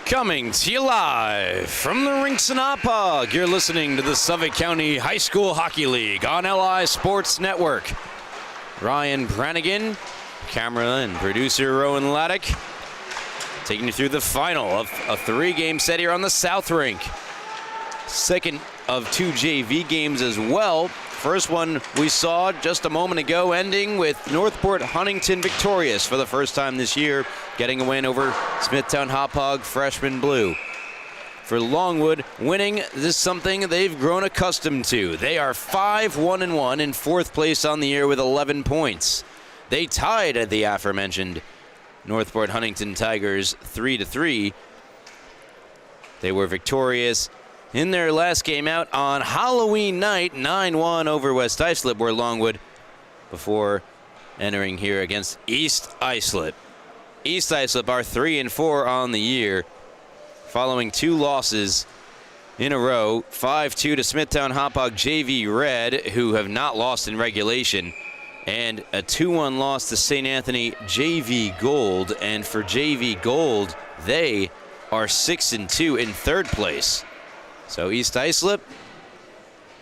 Coming to you live from the rinks in Oppog, you're listening to the Suffolk County High School Hockey League on LI Sports Network. Ryan Brannigan, camera and producer Rowan Laddick, taking you through the final of a three-game set here on the South Rink. Second of two JV games as well. First one we saw just a moment ago, ending with Northport Huntington victorious for the first time this year, getting a win over Smithtown Hauppauge Freshman Blue. For Longwood, winning is something they've grown accustomed to. They are 5-1-1 in fourth place on the year with 11 points. They tied the aforementioned Northport Huntington Tigers 3-3. They were victorious in their last game out on Halloween night, 9-1 over West Islip, where Longwood before entering here against East Islip. East Islip are 3-4 on the year, following two losses in a row, 5-2 to Smithtown Hauppauge JV Red, who have not lost in regulation, and a 2-1 loss to St. Anthony JV Gold. And for JV Gold, they are 6-2 in third place. So East Islip,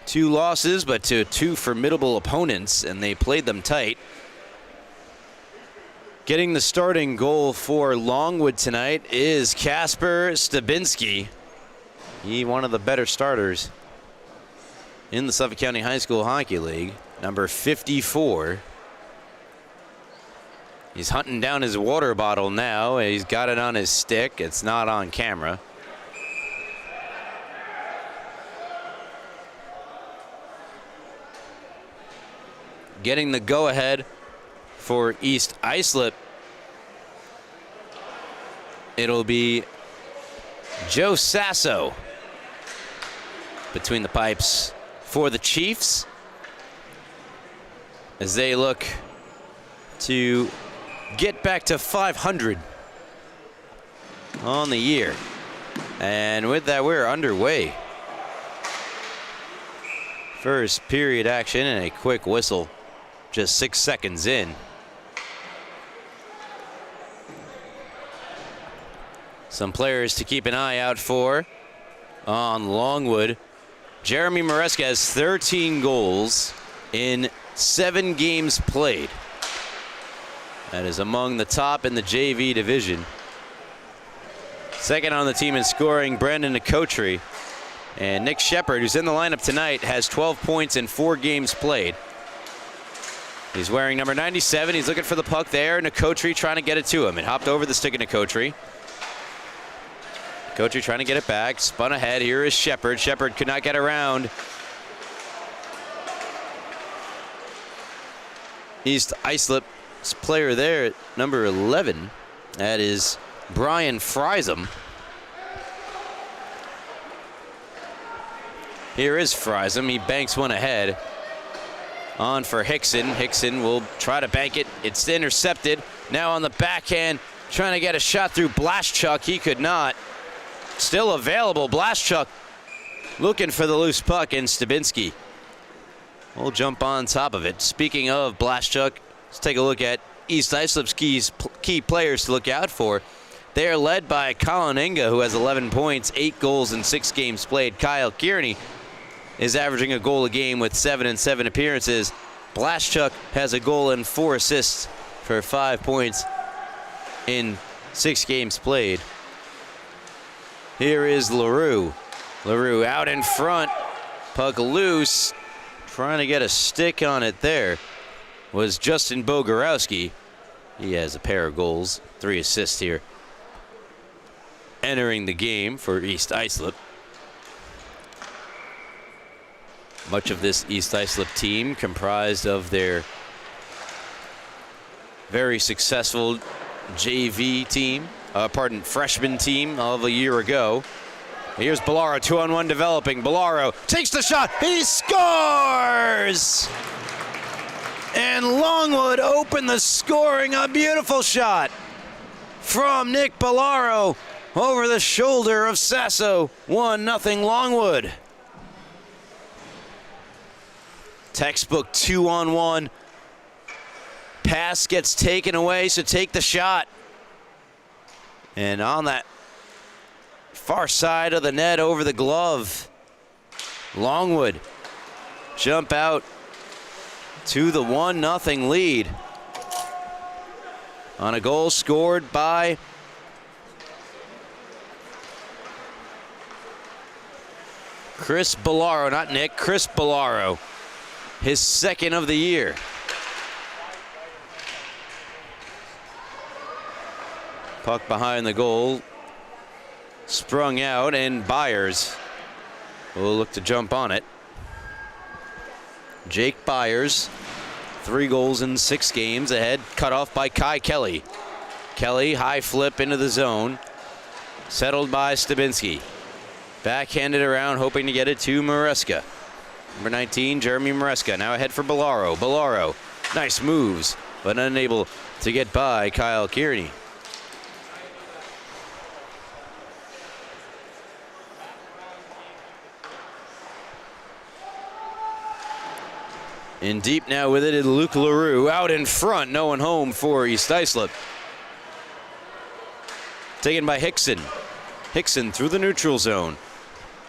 two losses, but to two formidable opponents, and they played them tight. Getting the starting goal for Longwood tonight is Kasper Stabinski. He one of the better starters in the Suffolk County High School Hockey League, number 54. He's hunting down his water bottle now. He's got it on his stick. It's not on camera. Getting the go-ahead for East Islip, it'll be Joe Sasso between the pipes for the Chiefs as they look to get back to 500 on the year. And with that, we're underway. First period action and a quick whistle. Just 6 seconds in. Some players to keep an eye out for on Longwood. Jeremy Maresca has 13 goals in 7 games played. That is among the top in the JV division. Second on the team in scoring, Brandon Nicotri. And Nick Shepard, who's in the lineup tonight, has 12 points in 4 games played. He's wearing number 97. He's looking for the puck there. Nicotri trying to get it to him. It hopped over the stick of Nicotri. Nicotri trying to get it back. Spun ahead. Here is Shepard. Shepard could not get around East Islip's player there at number 11. That is Brian Friesem. Here is Friesem. He banks one ahead. On for Hickson. Hickson will try to bank it. It's intercepted. Now on the backhand, trying to get a shot through Blaschuk. He could not. Still available. Blaschuk looking for the loose puck, and Stabinski will jump on top of it. Speaking of Blaschuk, let's take a look at East Islip's key players to look out for. They are led by Colin Inga, who has 11 points, 8 goals in 6 games played. Kyle Kearney is averaging a goal a game with 7 in 7 appearances. Blaschuk has a goal and 4 assists for 5 points in 6 games played. Here is LaRue. LaRue out in front. Puck loose. Trying to get a stick on it there was Justin Bogorowski. He has a pair of goals, 3 assists here. Entering the game for East Islip. Much of this East Islip team comprised of their very successful JV team, freshman team of a year ago. Here's Bellaro, 2-on-1 developing. Bellaro takes the shot, he scores! And Longwood opened the scoring, a beautiful shot from Nick Bellaro over the shoulder of Sasso. 1-0 Longwood. Textbook 2-on-1. Pass gets taken away, so take the shot. And on that Far side of the net over the glove. Longwood jump out to the 1-0 lead on a goal scored by Chris Bellaro, not Nick, Chris Bellaro, his second of the year. Puck behind the goal, sprung out, and Byers will look to jump on it. Jake Byers, 3 goals in 6 games ahead, cut off by Kai Kelly. Kelly, high flip into the zone, settled by Stabinski. Backhanded around, hoping to get it to Maresca. Number 19, Jeremy Maresca, now ahead for Bellaro. Bellaro, nice moves, but unable to get by Kyle Kearney. In deep now with it is Luke LaRue. Out in front, no one home for East Islip. Taken by Hickson. Hickson through the neutral zone.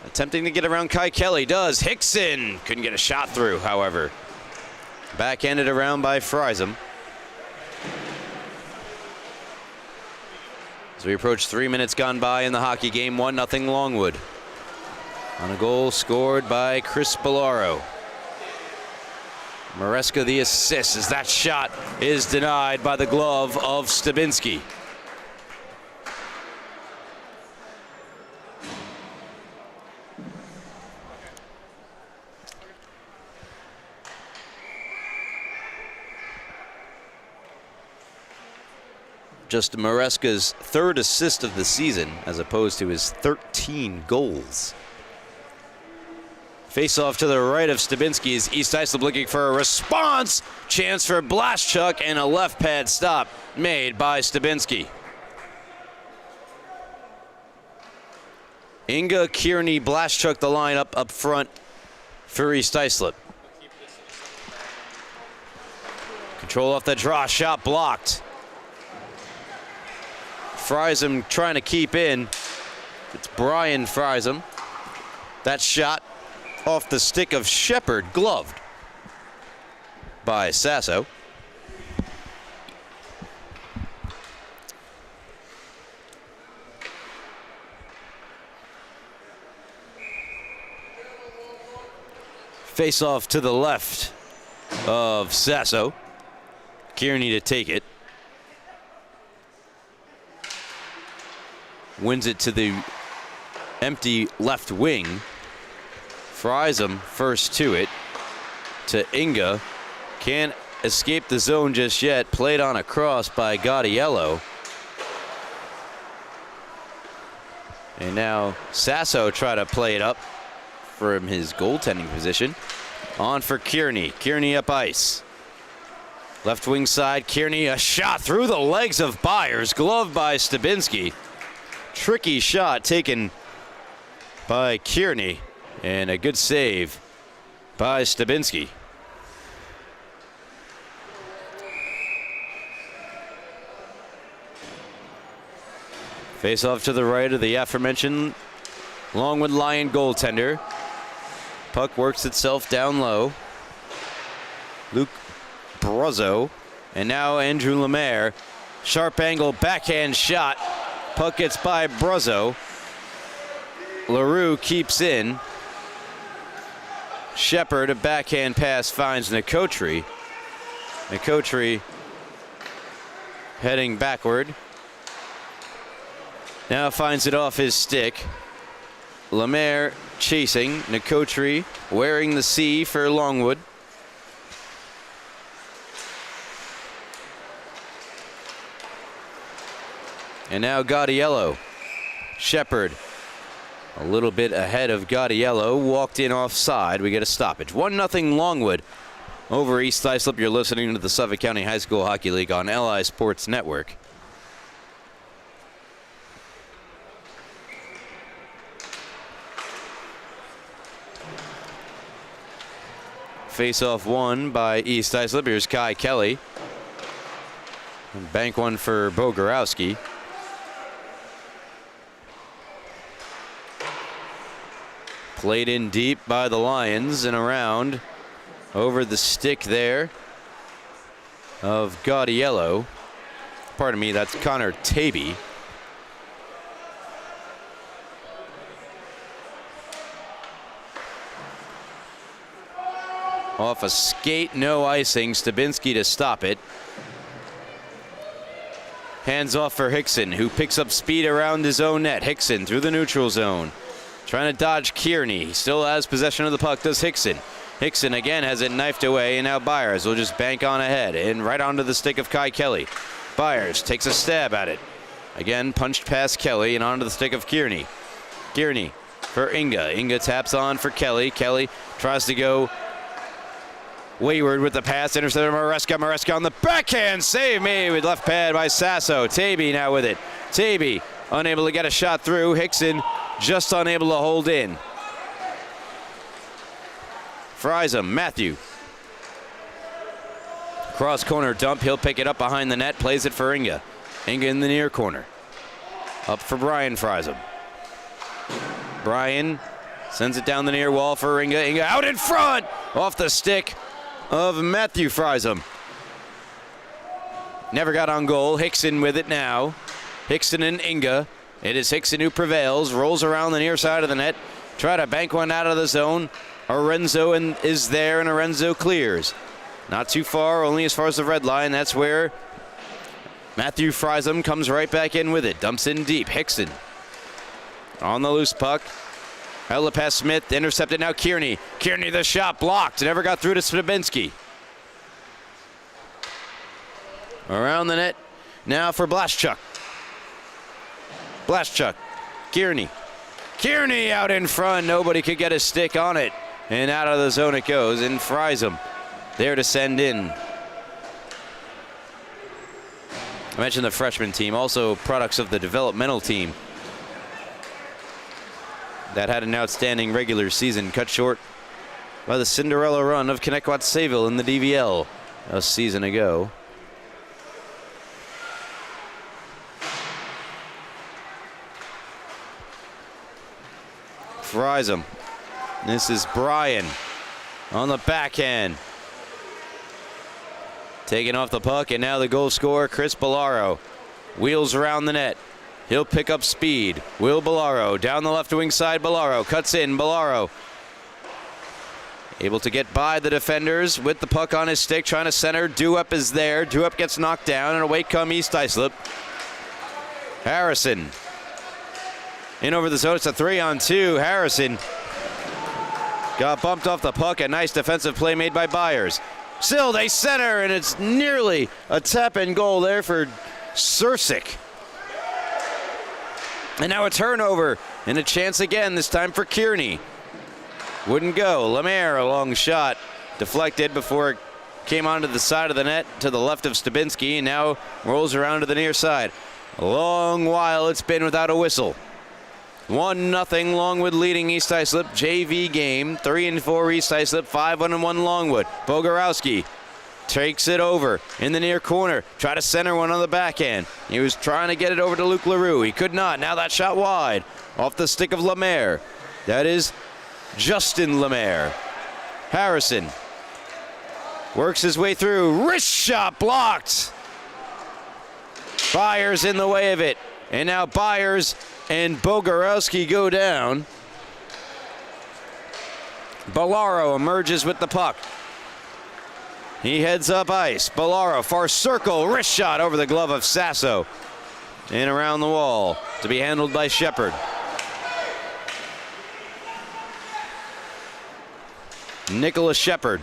Attempting to get around Kai Kelly, does. Hickson couldn't get a shot through, however. Backhanded around by Friesen. As we approach 3 minutes gone by in the hockey game, 1-0 Longwood. On a goal scored by Chris Bellaro. Maresca the assist as that shot is denied by the glove of Stabinski. Just Maresca's 3rd assist of the season as opposed to his 13 goals. Face off to the right of Stabinski is East Islip looking for a response. Chance for Blaschuk and a left pad stop made by Stabinski. Inga, Kearney, Blaschuk the lineup up front for East Islip. Control off the draw, shot blocked. Friesen trying to keep in. It's Brian Friesen. That shot off the stick of Shepard, gloved by Sasso. Face off to the left of Sasso. Kearney to take it. Wins it to the empty left wing. Friesen first to it, to Inga. Can't escape the zone just yet. Played on a cross by Gaudiello. And now Sasso try to play it up from his goaltending position. On for Kearney. Kearney up ice. Left wing side, Kearney, a shot through the legs of Byers, gloved by Stabinski. Tricky shot taken by Kearney. And a good save by Stabinski. Face off to the right of the aforementioned Longwood Lion goaltender. Puck works itself down low. Luke Bruzzo. And now Andrew Lemaire. Sharp angle backhand shot. Puck gets by Bruzzo. LaRue keeps in. Shepard, a backhand pass, finds Nicotri. Nicotri heading backward. Now finds it off his stick. Lemaire chasing. Nicotri wearing the C for Longwood. And now Gaudiello. Shepard a little bit ahead of Gaudiello. Walked in offside. We get a stoppage. 1-0 Longwood over East Islip. You're listening to the Suffolk County High School Hockey League on LI Sports Network. Face-off won by East Islip. Here's Kai Kelly. And bank one for Bogorowski. Played in deep by the Lions and around over the stick there of Gaudiello. Pardon me, that's Connor Tavey. Off a skate, no icing. Stabinski to stop it. Hands off for Hickson, who picks up speed around his own net. Hickson through the neutral zone. Trying to dodge Kearney. He still has possession of the puck, does Hickson. Hickson again has it knifed away, and now Byers will just bank on ahead and right onto the stick of Kai Kelly. Byers takes a stab at it. Again, punched past Kelly and onto the stick of Kearney. Kearney for Inga. Inga taps on for Kelly. Kelly tries to go wayward with the pass, intercepted Maresca. Maresca on the backhand, save me with left pad by Sasso. Tavey now with it. Tavey unable to get a shot through. Hickson just unable to hold in. Fries him, Matthew. Cross corner dump, he'll pick it up behind the net, plays it for Inga. Inga in the near corner. Up for Brian Friesen. Brian sends it down the near wall for Inga. Inga out in front, off the stick of Matthew Friesen. Never got on goal. Hickson with it now. Hickson and Inga. It is Hickson who prevails, rolls around the near side of the net, try to bank one out of the zone. Arenzo is there, and Arenzo clears. Not too far, only as far as the red line. That's where Matthew Friesen comes right back in with it. Dumps in deep. Hickson on the loose puck. Held past Smith, intercepted now Kearney. Kearney the shot blocked, never got through to Stabinski. Around the net now for Blaschuk. Blaschuk, Kearney. Kearney out in front, nobody could get a stick on it. And out of the zone it goes, and Friesen there to send in. I mentioned the freshman team, also products of the developmental team that had an outstanding regular season, cut short by the Cinderella run of Kennequot-Sayville in the DVL a season ago. Friesen. This is Brian on the backhand. Taking off the puck, and now the goal scorer, Chris Bellaro. Wheels around the net. He'll pick up speed. Will Bellaro down the left wing side. Bellaro cuts in. Bellaro able to get by the defenders with the puck on his stick, trying to center. Dewup is there. Dewup gets knocked down, and away come East Islip. Harrison in over the zone. It's a 3-on-2. Harrison got bumped off the puck. A nice defensive play made by Byers. Still, they center, and it's nearly a tap-in goal there for Sursik. And now a turnover, and a chance again, this time for Kearney. Wouldn't go. Lemaire, a long shot, deflected before it came onto the side of the net to the left of Stabinski, and now rolls around to the near side. A long while it's been without a whistle. 1-0 Longwood leading East Islip. JV game. 3-4 East Islip. 5-1 Longwood. Bogorowski takes it over in the near corner. Try to center one on the backhand. He was trying to get it over to Luke LaRue. He could not. Now that shot wide off the stick of Lemaire. That is Justin Lemaire. Harrison works his way through. Wrist shot blocked. Byers in the way of it. And now Byers and Bogorowski go down. Bellaro emerges with the puck. He heads up ice. Bellaro, far circle, wrist shot over the glove of Sasso. And around the wall to be handled by Shepard. Nicholas Shepard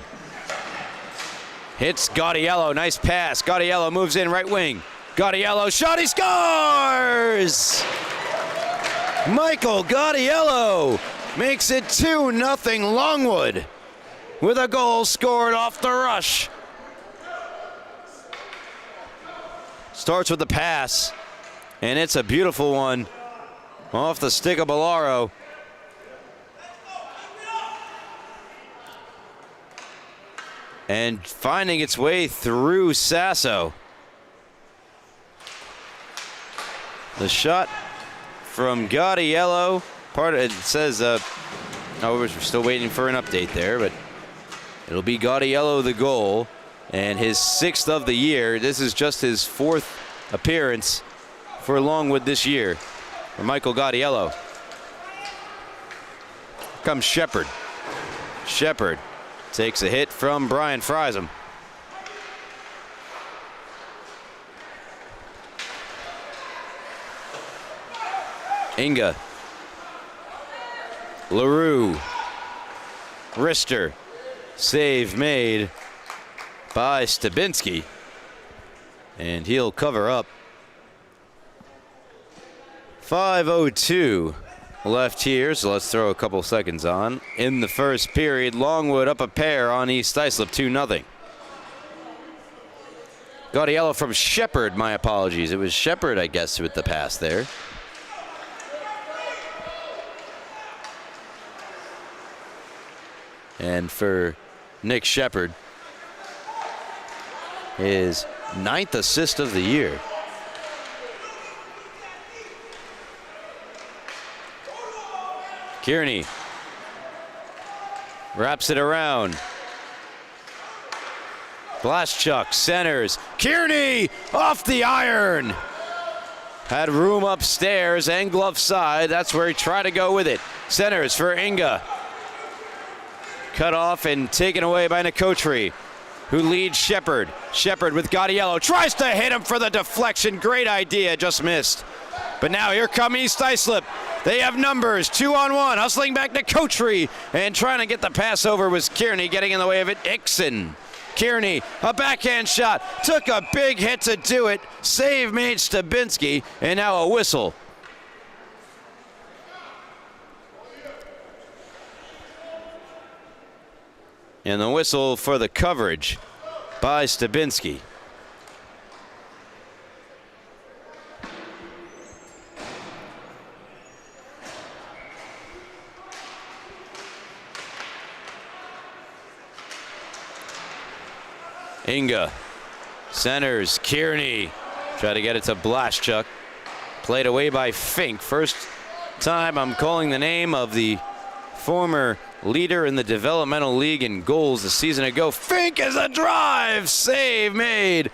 hits Gaudiello. Nice pass. Gaudiello moves in right wing. Gaudiello shot, he scores! Michael Gaudiello makes it 2-0 Longwood with a goal scored off the rush. Starts with the pass, and it's a beautiful one off the stick of Bellaro. And finding its way through Sasso. The shot from Gaudiello. It says Oh, we're still waiting for an update there, but it'll be Gaudiello the goal, and his 6th of the year. This is just his 4th appearance for Longwood this year for Michael Gaudiello. Here comes Shepard. Shepard takes a hit from Brian Friesen. Inga. LaRue. Rister. Save made by Stabinski. And he'll cover up. 5:02 left here, so let's throw a couple seconds on. In the first period, Longwood up a pair on East Islip, 2-0. Gaudiello from Shepard, my apologies. It was Shepard, I guess, with the pass there. And for Nick Shepard, his 9th assist of the year. Kearney wraps it around. Blaschuk centers. Kearney off the iron. Had room upstairs and glove side. That's where he tried to go with it. Centers for Inga. Cut off and taken away by Nicotri, who leads Shepard. Shepard with Gaudiello. Tries to hit him for the deflection. Great idea. Just missed. But now here come East Islip. They have numbers, 2-on-1, hustling back to Kotri, and trying to get the pass over was Kearney, getting in the way of it. Ixon. Kearney, a backhand shot, took a big hit to do it. Save made Stabinski, and now a whistle. And the whistle for the coverage by Stabinski. Inga centers. Kearney try to get it to Blaschuk. Played away by Fink. First time I'm calling the name of the former leader in the developmental league in goals a season ago. Fink is a drive. Save made.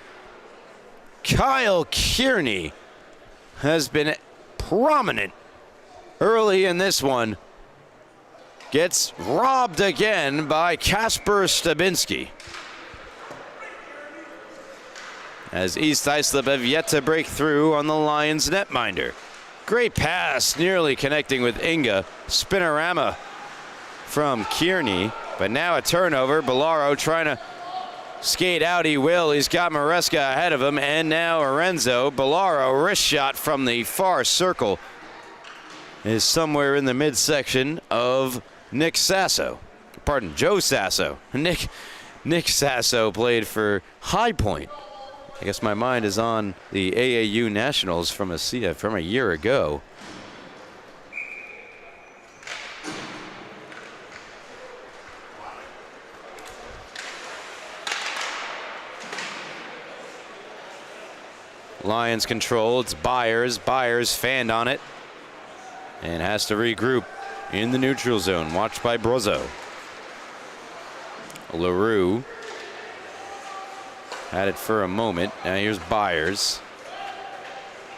Kyle Kearney has been prominent early in this one. Gets robbed again by Kasper Stabinski. As East Islip have yet to break through on the Lions netminder. Great pass, nearly connecting with Inga. Spinorama from Kearney, but now a turnover. Bellaro trying to skate out. He will. He's got Maresca ahead of him, and now Arenzo. Bellaro, wrist shot from the far circle, is somewhere in the midsection of Nick Sasso. Pardon, Joe Sasso. Nick Sasso played for High Point. I guess my mind is on the AAU Nationals from a year ago. Lions control. It's Byers. Byers fanned on it and has to regroup in the neutral zone. Watched by Brozzo. LaRue had it for a moment. Now here's Byers.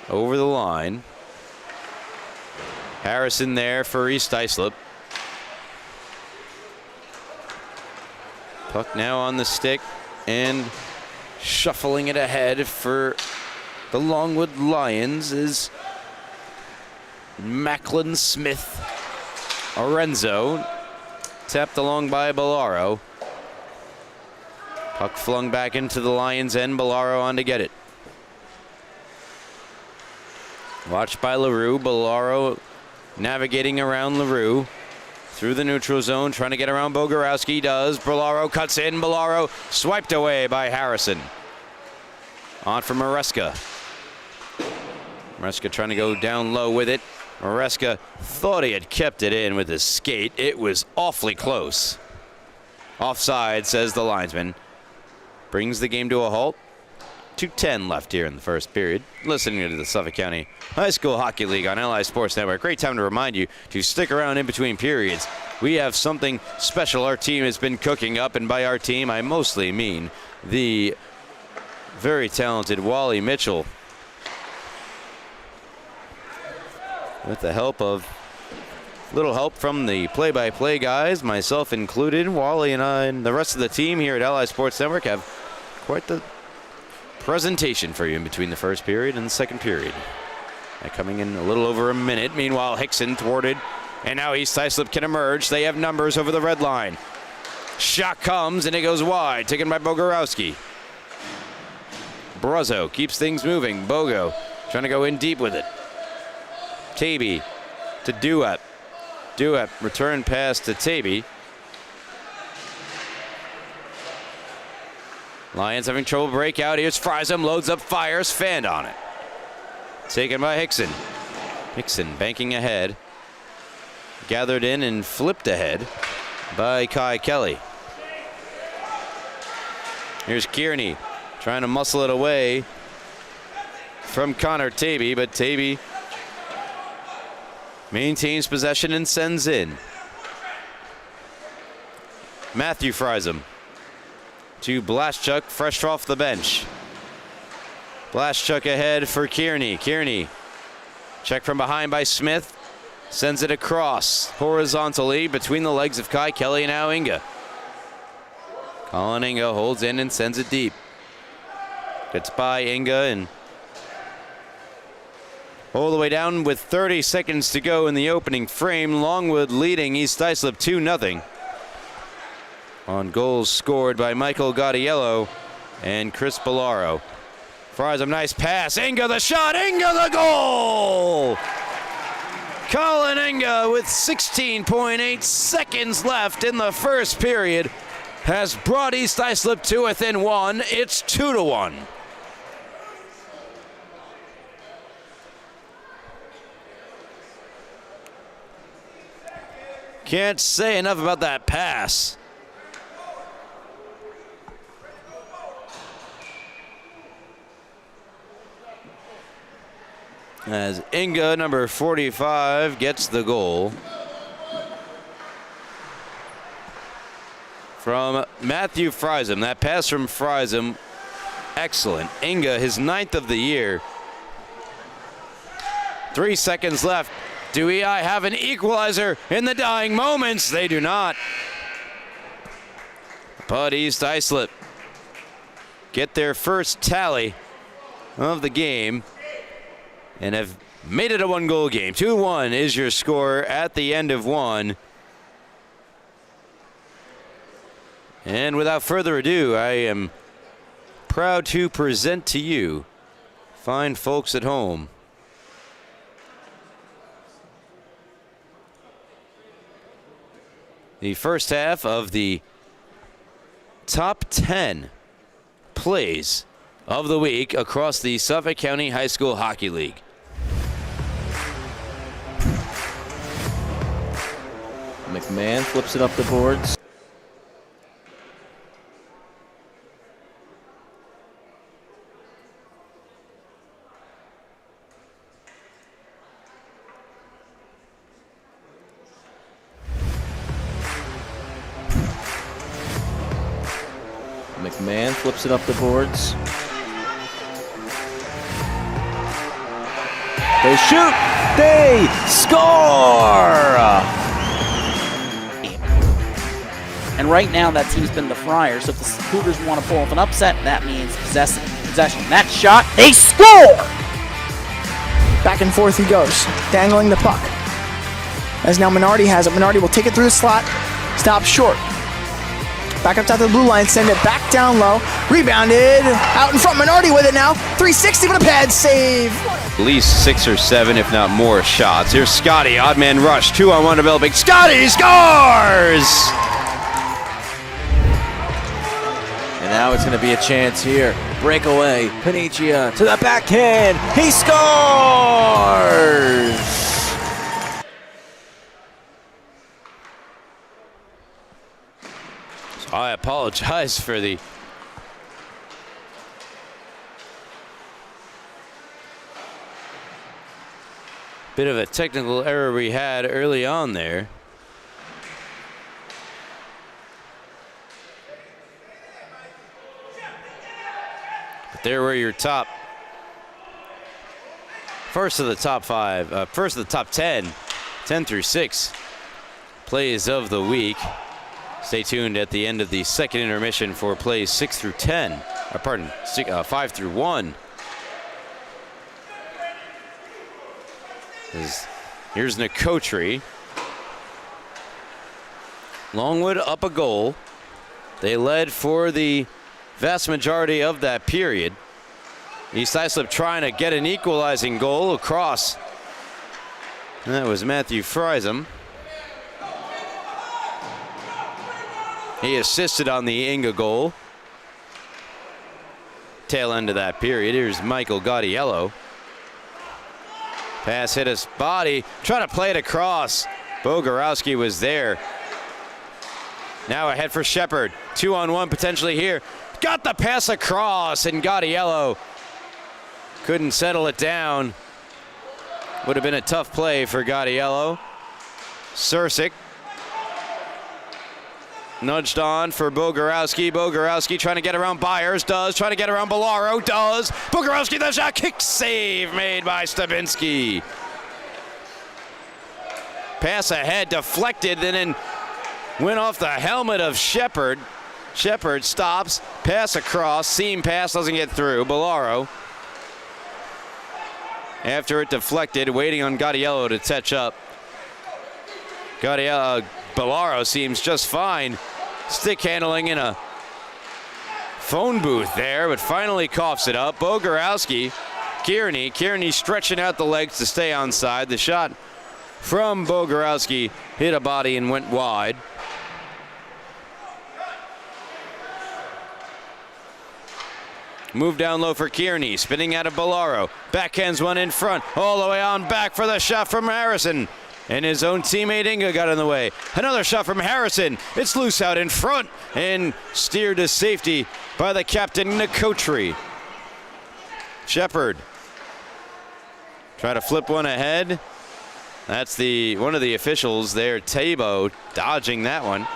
Over the line. Harrison there for East Islip. Puck now on the stick and shuffling it ahead for the Longwood Lions is Macklin Smith. Arenzo tapped along by Bellaro. Puck flung back into the Lions' end. Bellaro on to get it. Watched by LaRue. Bellaro navigating around LaRue. Through the neutral zone, trying to get around Bogorowski. Does. Bellaro cuts in. Bellaro swiped away by Harrison. On for Maresca. Maresca trying to go down low with it. Maresca thought he had kept it in with his skate. It was awfully close. Offside, says the linesman. Brings the game to a halt. 2:10 left here in the first period. Listening to the Suffolk County High School Hockey League on LI Sports Network. Great time to remind you to stick around in between periods. We have something special our team has been cooking up, and by our team, I mostly mean the very talented Wally Mitchell. With the help of little help from the play-by-play guys, myself included, Wally and I and the rest of the team here at LI Sports Network have quite the presentation for you in between the first period and the second period. Coming in a little over a minute. Meanwhile, Hickson thwarted, and now East Islip can emerge. They have numbers over the red line. Shot comes, and it goes wide, taken by Bogorowski. Bruzzo keeps things moving. Bogo trying to go in deep with it. Taby to Duep. Duep, return pass to Taby. Lions having trouble breakout. Here's Friesem, loads up, fires, fanned on it. Taken by Hickson. Hickson banking ahead. Gathered in and flipped ahead by Kai Kelly. Here's Kearney trying to muscle it away from Connor Taby, but Taby maintains possession and sends in. Matthew Friesem to Blaschuk, fresh off the bench. Blaschuk ahead for Kearney. Kearney, check from behind by Smith, sends it across horizontally between the legs of Kai Kelly and now Inga. Colin Inga holds in and sends it deep. Gets by Inga and all the way down with 30 seconds to go in the opening frame. Longwood leading East Islip 2-0. On goals scored by Michael Gaudiello and Chris Bellaro. Friesem, nice pass. Inga the shot. Inga the goal. Colin Inga with 16.8 seconds left in the first period has brought East Islip to within one. It's 2-1. Can't say enough about that pass. As Inga, number 45, gets the goal. From Matthew Friesem. That pass from Friesem, excellent. Inga, his 9th of the year. 3 seconds left. Do EI have an equalizer in the dying moments? They do not. But East Islip get their first tally of the game and have made it a one-goal game. 2-1 is your score at the end of one. And without further ado, I am proud to present to you, fine folks at home, the first half of the top 10 plays of the week across the Suffolk County High School Hockey League. McMahon flips it up the boards. McMahon flips it up the boards. They shoot! They score! And right now, that team's been the Friars. So if the Cougars want to pull off an upset, that means possession. That shot, they score! Back and forth he goes, dangling the puck. As now Minardi has it. Minardi will take it through the slot, stop short. Back up top to the blue line, send it back down low. Rebounded, out in front, Minardi with it now. 360 with a pad save. At least 6 or 7, if not more, shots. Here's Scotty, odd man rush, 2-on-1 developing. Scotty scores! And now it's going to be a chance here. Breakaway, Panicia to the backhand. He scores! I apologize for the Bit of a technical error we had early on there. But there were your first of the top 10, 10 through 6 plays of the week. Stay tuned at the end of the second intermission for plays 6 through 10. 5 through 1. Here's Nicotri. Longwood up a goal. They led for the vast majority of that period. East Islip trying to get an equalizing goal across. And that was Matthew Friesen. He assisted on the Inga goal. Tail end of that period. Here's Michael Gaudiello. Pass hit his body. Trying to play it across. Bogorowski was there. Now ahead for Shepard. 2-on-1 potentially here. Got the pass across, and Gaudiello couldn't settle it down. Would have been a tough play for Gaudiello. Sursic nudged on for Bogorowski. Bogorowski trying to get around Byers. Does. Trying to get around Bolaro. Does. Bogorowski, the shot. Kick save made by Stabinski. Pass ahead. Deflected and then went off the helmet of Shepard. Shepard stops. Pass across. Seam pass. Doesn't get through. Bolaro. After it deflected. Waiting on Gaudiello to touch up. Bolaro seems just fine. Stick handling in a phone booth there, but finally coughs it up. Bogorowski, Kearney stretching out the legs to stay onside. The shot from Bogorowski hit a body and went wide. Move down low for Kearney, spinning out of Bolaro. Backhands one in front, all the way on back for the shot from Harrison. And his own teammate Inga got in the way. Another shot from Harrison. It's loose out in front and steered to safety by the captain, Nicotri. Shepard. Try to flip one ahead. That's one of the officials there, Tabo, dodging that one.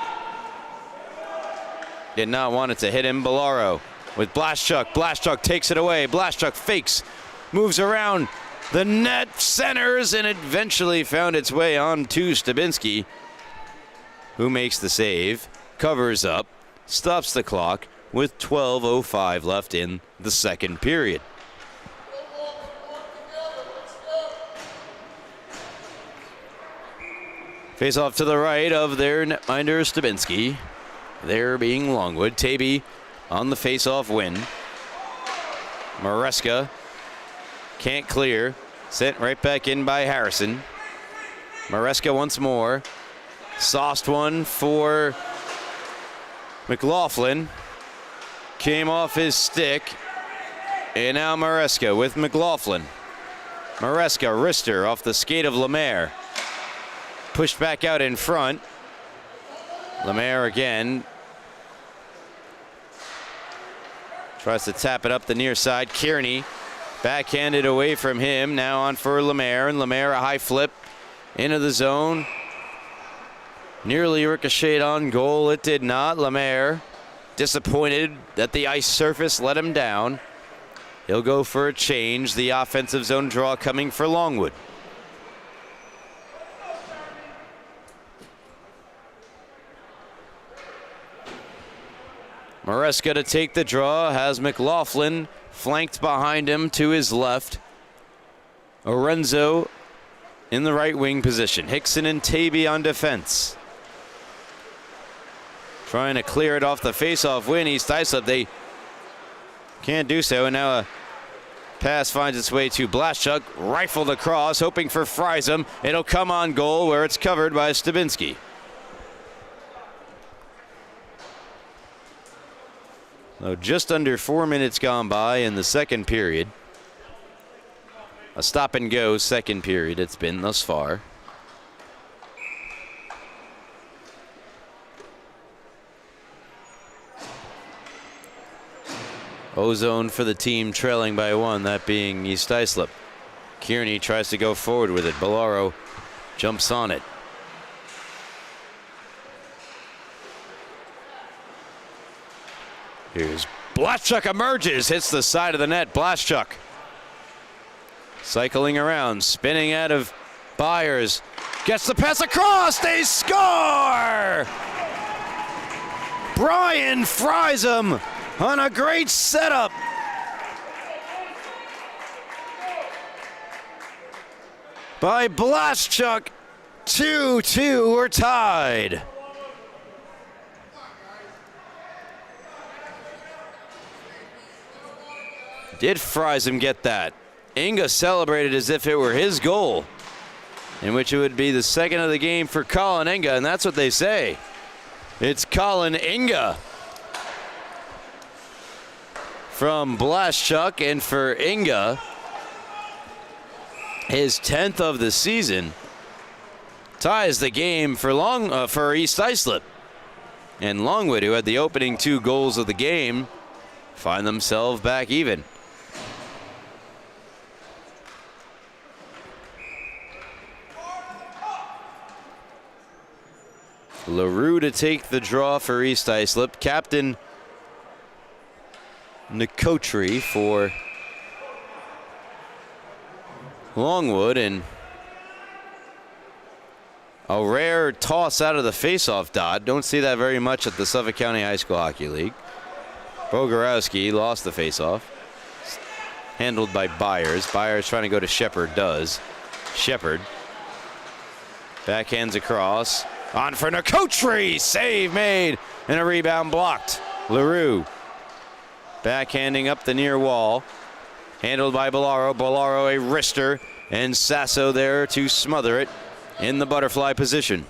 Did not want it to hit him. Bolaro with Blaschuk. Blaschuk takes it away. Blaschuk fakes, moves around the net, centers, and eventually found its way on to Stabinski, who makes the save, covers up, stops the clock with 12:05 left in the second period. Face off to the right of their netminder Stabinski, there being Longwood. Taby on the face-off win. Maresca can't clear. Sent right back in by Harrison. Maresca once more. Sauced one for McLaughlin. Came off his stick. And now Maresca with McLaughlin. Maresca, wrister off the skate of Lemaire. Pushed back out in front. Lemaire again. Tries to tap it up the near side. Kearney. Backhanded away from him. Now on for Lemaire. And Lemaire a high flip into the zone. Nearly ricocheted on goal. It did not. Lemaire disappointed that the ice surface let him down. He'll go for a change. The offensive zone draw coming for Longwood. Maresca to take the draw. Has McLaughlin flanked behind him to his left. Orenzo in the right wing position. Hickson and Taby on defense. Trying to clear it off the face-off win. East Islip, they can't do so. And now a pass finds its way to Blaschuk. Rifled across, hoping for Friesen. It'll come on goal where it's covered by Stabinski. So just under 4 minutes gone by in the second period. A stop and go second period it's been thus far. Ozone for the team trailing by one, that being East Islip. Kearney tries to go forward with it. Bolaro jumps on it. Here's Blaschuk, emerges, hits the side of the net. Blaschuk cycling around, spinning out of Byers. Gets the pass across, they score! Brian fries him on a great setup. By Blaschuk, 2-2, we're tied. Did Friesen get that? Inga celebrated as if it were his goal, in which it would be the second of the game for Colin Inga, and that's what they say. It's Colin Inga from Blaschuk, and for Inga, his 10th of the season, ties the game for East Islip. And Longwood, who had the opening 2 goals of the game, find themselves back even. LaRue to take the draw for East Islip. Captain Nicotri for Longwood, and a rare toss out of the faceoff dot. Don't see that very much at the Suffolk County High School Hockey League. Bogorowski lost the faceoff. Handled by Byers. Byers trying to go to Shepard, does. Shepard backhands across. On for Nicotri, save made, and a rebound blocked. LaRue backhanding up the near wall. Handled by Bolaro. Bolaro a wrister, and Sasso there to smother it in the butterfly position.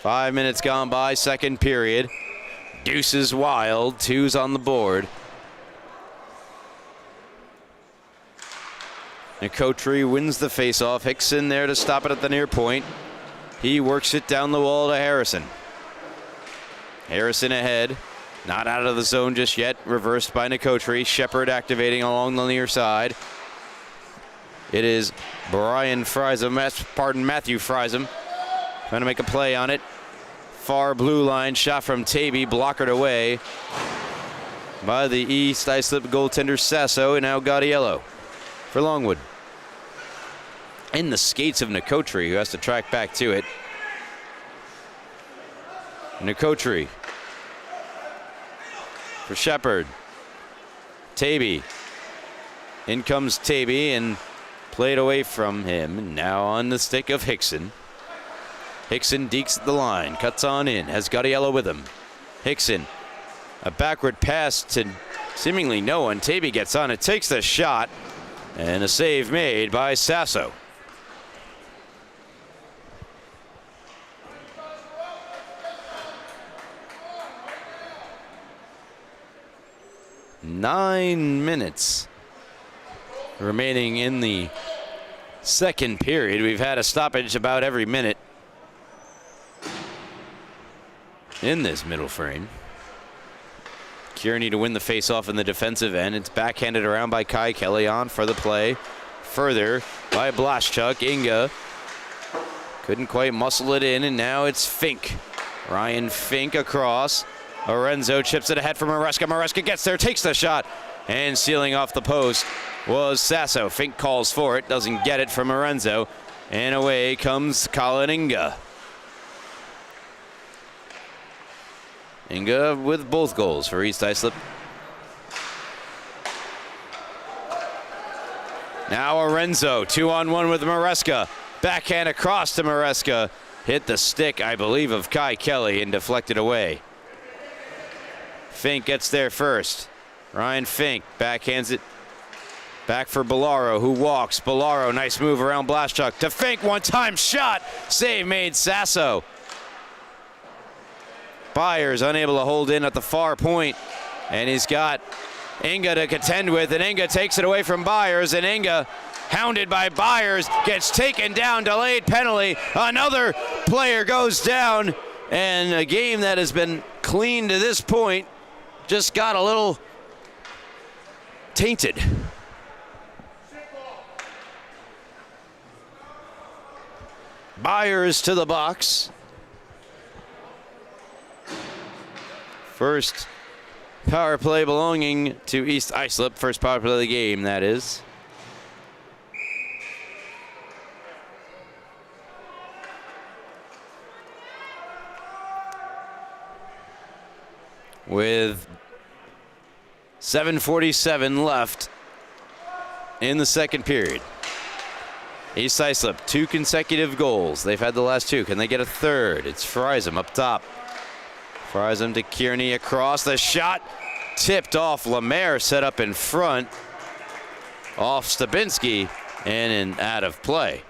Five minutes gone by, second period. Deuces wild, 2's on the board. Nicotri wins the faceoff. Hickson there to stop it at the near point. He works it down the wall to Harrison. Harrison ahead. Not out of the zone just yet. Reversed by Nicotri. Shepard activating along the near side. It is Matthew Friesen. Trying to make a play on it. Far blue line shot from Tavy. Blockered away by the East Islip goaltender Sasso, and now Gaudiello for Longwood. In the skates of Nicotri, who has to track back to it. Nicotri for Shepard. Tavy. In comes Tavy and played away from him. And now on the stick of Hickson. Hickson dekes at the line, cuts on in, has Gaudiello with him. Hickson, a backward pass to seemingly no one. Tavy gets on it, takes the shot, and a save made by Sasso. Nine minutes remaining in the second period. We've had a stoppage about every minute in this middle frame. Kearney to win the faceoff in the defensive end. It's backhanded around by Kai Kelly, on for the play. Further by Blaschuk. Inga couldn't quite muscle it in, and now it's Fink. Ryan Fink across. Lorenzo chips it ahead from Maresca. Maresca gets there, takes the shot, and sealing off the post was Sasso. Fink calls for it, doesn't get it from Lorenzo, and away comes Colin Inga. Inga with both goals for East Islip. Now Lorenzo, 2-on-1 with Maresca. Backhand across to Maresca. Hit the stick, I believe, of Kai Kelly and deflected away. Fink gets there first. Ryan Fink backhands it back for Bolaro, who walks. Bolaro, nice move around Blaschuk to Fink, one-time shot. Save made Sasso. Byers unable to hold in at the far point, and he's got Inga to contend with, and Inga takes it away from Byers, and Inga, hounded by Byers, gets taken down, delayed penalty. Another player goes down, and a game that has been clean to this point. Just got a little tainted. Byers to the box. First power play belonging to East Islip. First power play of the game, that is. With 7:47 left in the second period. East Islip, 2 consecutive goals. They've had the last 2. Can they get a third? It's Friesen up top. Friesen to Kearney across. The shot tipped off. Lemaire set up in front. Off Stabinski and out of play.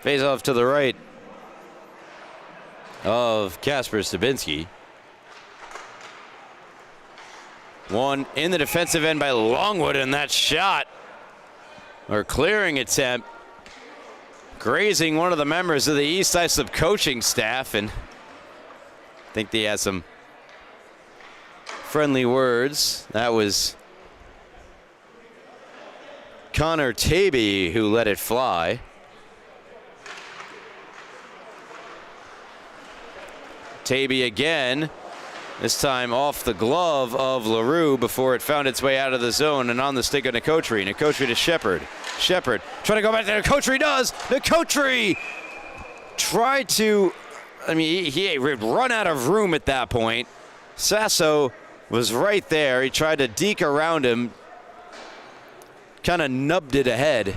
Face off to the right of Kasper Stabinski. One in the defensive end by Longwood, and that shot, or clearing attempt, grazing one of the members of the East Islip coaching staff, and I think they had some friendly words. That was Connor Taby who let it fly. Taby again, this time off the glove of LaRue before it found its way out of the zone and on the stick of Nicotri. Nicotri to Shepard. Shepard trying to go back there. Nicotri does. Nicotri tried to, he had run out of room at that point. Sasso was right there. He tried to deke around him, kind of nubbed it ahead.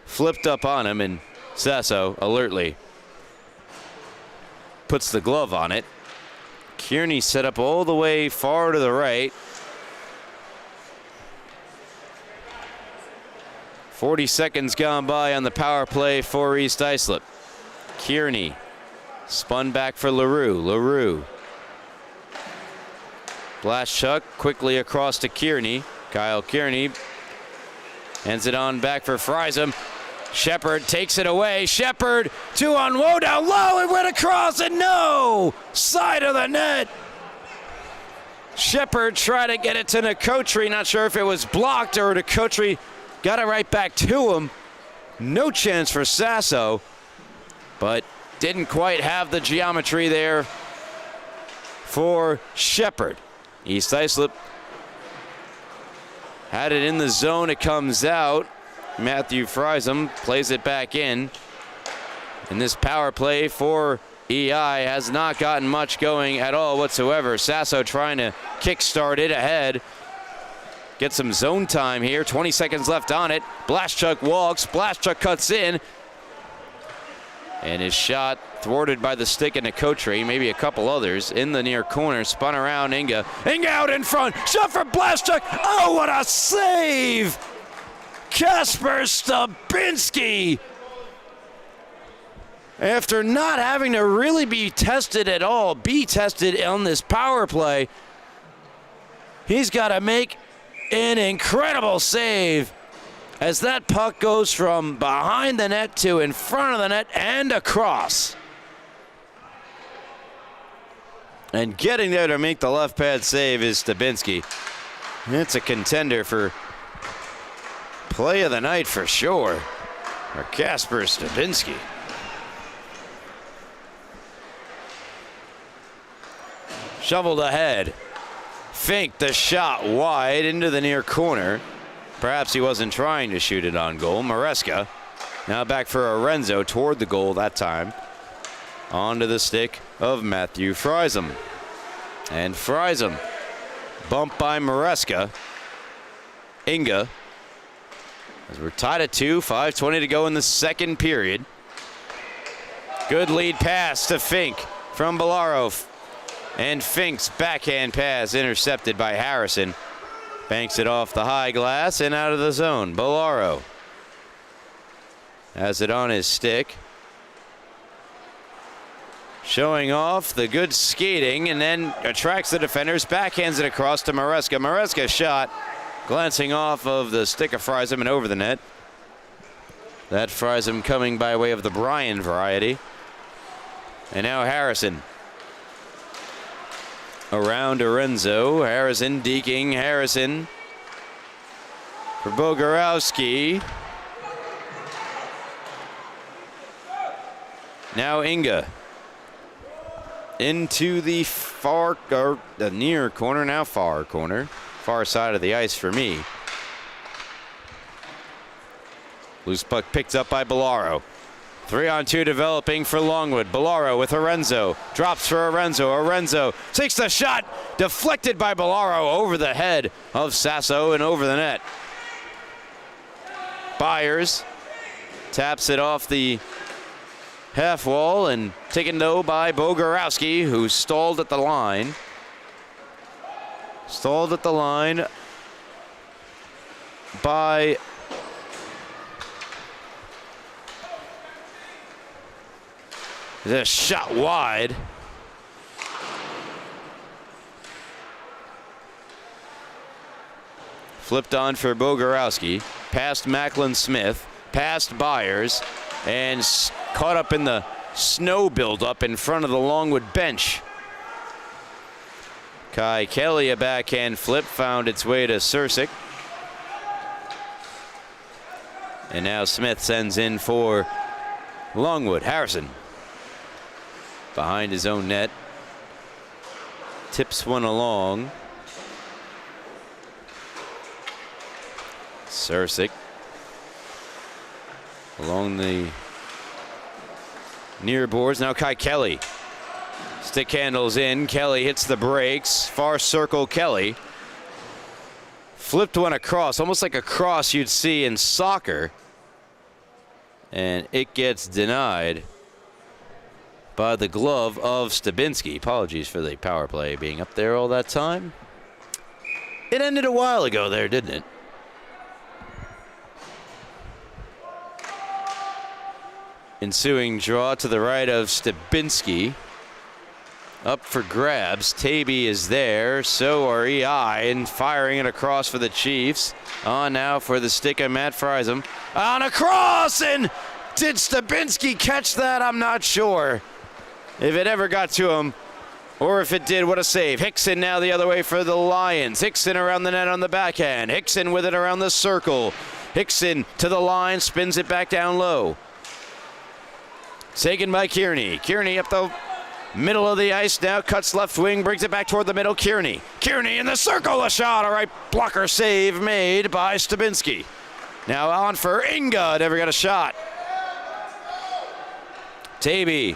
Flipped up on him, and Sasso alertly puts the glove on it. Kearney set up all the way far to the right. 40 seconds gone by on the power play for East Islip. Kearney spun back for LaRue. LaRue. Blaschuk quickly across to Kearney. Kyle Kearney hands it on back for Friesen. Shepard takes it away. Shepard, 2 on Woe down low. It went across and no! Side of the net. Shepard tried to get it to Nicotri. Not sure if it was blocked or Nicotri got it right back to him. No chance for Sasso, but didn't quite have the geometry there for Shepard. East Islip had it in the zone. It comes out. Matthew Friesen plays it back in. And this power play for EI has not gotten much going at all whatsoever. Sasso trying to kickstart it ahead. Get some zone time here. 20 seconds left on it. Blaschuk walks. Blaschuk cuts in. And his shot thwarted by the stick of Nicotri, maybe a couple others, in the near corner. Spun around Inga. Inga out in front. Shot for Blaschuk. Oh, what a save! Kasper Stabinski, after not having to really be tested at all, on this power play, he's got to make an incredible save as that puck goes from behind the net to in front of the net and across. And getting there to make the left pad save is Stabinski. It's a contender for play of the night for sure, or Kasper Stabinski. Shoveled ahead. Fink the shot wide into the near corner. Perhaps he wasn't trying to shoot it on goal. Maresca now back for Arenzo toward the goal that time. Onto the stick of Matthew Friesen. And Friesen bumped by Maresca. Inga. As we're tied at 2, 5:20 to go in the second period. Good lead pass to Fink from Belarov. And Fink's backhand pass intercepted by Harrison. Banks it off the high glass and out of the zone. Bolaro has it on his stick. Showing off the good skating and then attracts the defenders. Backhands it across to Maresca. Maresca's shot Glancing off of the stick of Friesen and over the net. That Friesen coming by way of the Bryan variety. And now Harrison. Around Arenzo. Harrison deking. Harrison for Bogorowski. Now Inga. Into the far, or the near corner, now far corner. Far side of the ice for me. Loose puck picked up by Bellaro. 3-on-2 developing for Longwood. Bellaro with Arenzo. Drops for Arenzo. Arenzo takes the shot. Deflected by Bellaro over the head of Sasso and over the net. Byers taps it off the half wall and taken low by Bogorowski, who stalled at the line. Stalled at the line by the shot wide. Flipped on for Bogorowski. Past Macklin Smith. Past Byers. And caught up in the snow buildup in front of the Longwood bench. Kai Kelly, a backhand flip, found its way to Sursik. And now Smith sends in for Longwood. Harrison behind his own net. Tips one along. Sursik along the near boards. Now Kai Kelly. Stick handles in. Kelly hits the brakes. Far circle Kelly. Flipped one across, almost like a cross you'd see in soccer. And it gets denied by the glove of Stabinski. Apologies for the power play being up there all that time. It ended a while ago there, didn't it? Ensuing draw to the right of Stabinski. Up for grabs. Taby is there. So are EI, and firing it across for the Chiefs. On now for the stick of Matt Friesen. On a cross, and did Stabinski catch that? I'm not sure if it ever got to him, or if it did. What a save. Hickson now the other way for the Lions. Hickson around the net on the backhand. Hickson with it around the circle. Hickson to the line, spins it back down low. Taken by Kearney. Kearney up the middle of the ice now, cuts left wing, brings it back toward the middle. Kearney. Kearney in the circle, a shot. All right, blocker save made by Stabinski. Now on for Inga, never got a shot. Taby.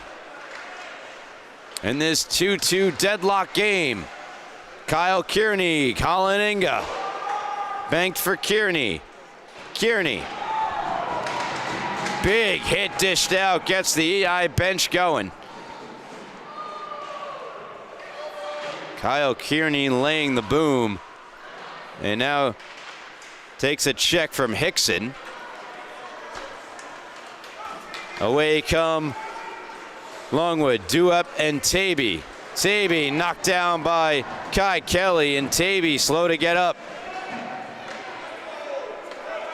In this 2-2 deadlock game. Kyle Kearney, Colin Inga. Banked for Kearney. Kearney. Big hit dished out, gets the EI bench going. Kyle Kearney laying the boom. And now takes a check from Hickson. Away come Longwood, Duep, and Taby. Taby knocked down by Kai Kelly, and Taby slow to get up.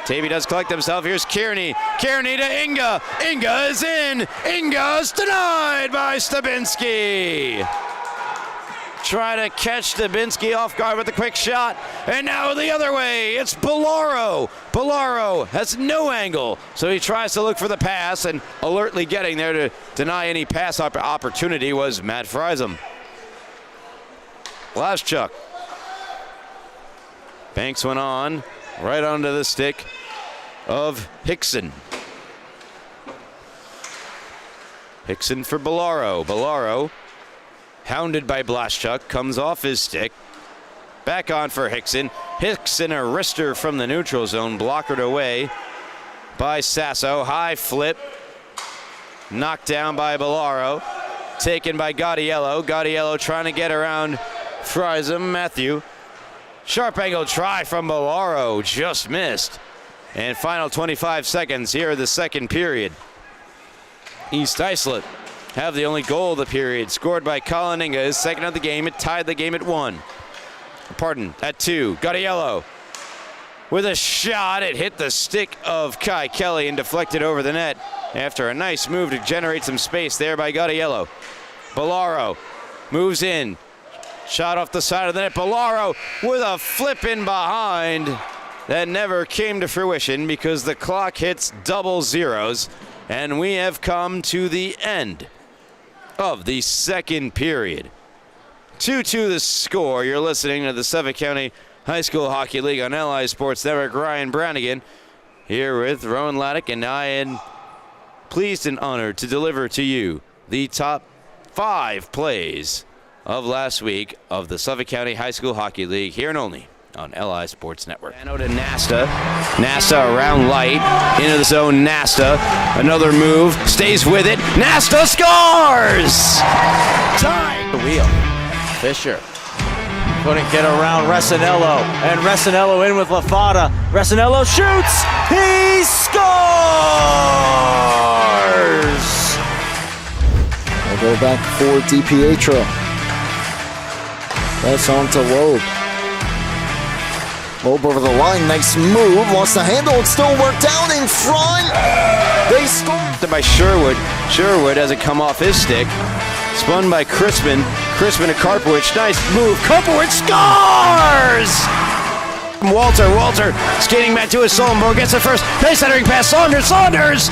Taby does collect himself. Here's Kearney. Kearney to Inga. Inga is in. Inga's denied by Stabinski. Try to catch Stabinski off guard with a quick shot. And now the other way. It's Bellaro. Bellaro has no angle. So he tries to look for the pass, and alertly getting there to deny any pass opportunity was Matt Friesen. Blaschuk. Banks went on. Right onto the stick of Hickson. Hickson for Bellaro. Bellaro, hounded by Blaschuk, comes off his stick. Back on for Hickson. Hickson, a wrister from the neutral zone, blockered away by Sasso. High flip. Knocked down by Bellaro. Taken by Gaudiello. Gaudiello trying to get around Friesen. Matthew. Sharp angle try from Bellaro, just missed. And final 25 seconds here of the second period. East Islip have the only goal of the period, scored by Colin Inga, his second of the game. It tied the game at 1. Pardon, at 2. Gaudiello with a shot. It hit the stick of Kai Kelly and deflected over the net after a nice move to generate some space there by Gaudiello. Bellaro moves in. Shot off the side of the net. Bellaro with a flip in behind that never came to fruition because the clock hits double zeros, and we have come to the end of the second period. 2-2 the score. You're listening to the Suffolk County High School Hockey League on LI Sports Network. Ryan Brannigan here with Rowan Laddick, and I am pleased and honored to deliver to you the top 5 plays of last week of the Suffolk County High School Hockey League, here and only on LI Sports Network. Mano to Nasta. Nasta around light. Into the zone, Nasta. Another move. Stays with it. Nasta scores! Time! The wheel. Fisher couldn't get around Resinello. And Resinello in with LaFada. Resinello shoots! He scores! They'll go back for DiPietro. That's on to Loeb. Loeb over the line, nice move, lost the handle, it still worked out in front. They score. By Sherwood. Sherwood has it come off his stick. Spun by Crispin. Crispin to Karpowicz. Nice move. Karpowicz scores! Walter skating back to his Sullenberg. Gets it first. Nice centering pass. Saunders.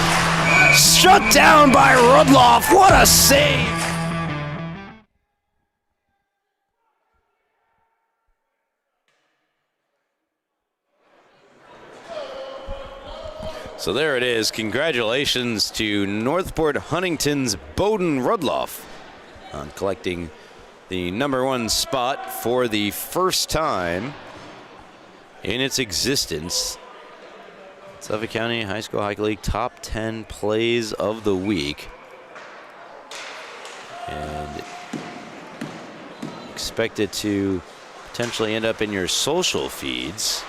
Shut down by Rudloff. What a save! So there it is. Congratulations to Northport Huntington's Bowden Rudloff on collecting the #1 spot for the first time in its existence. Suffolk County High School Hockey League top 10 plays of the week. And expect it to potentially end up in your social feeds.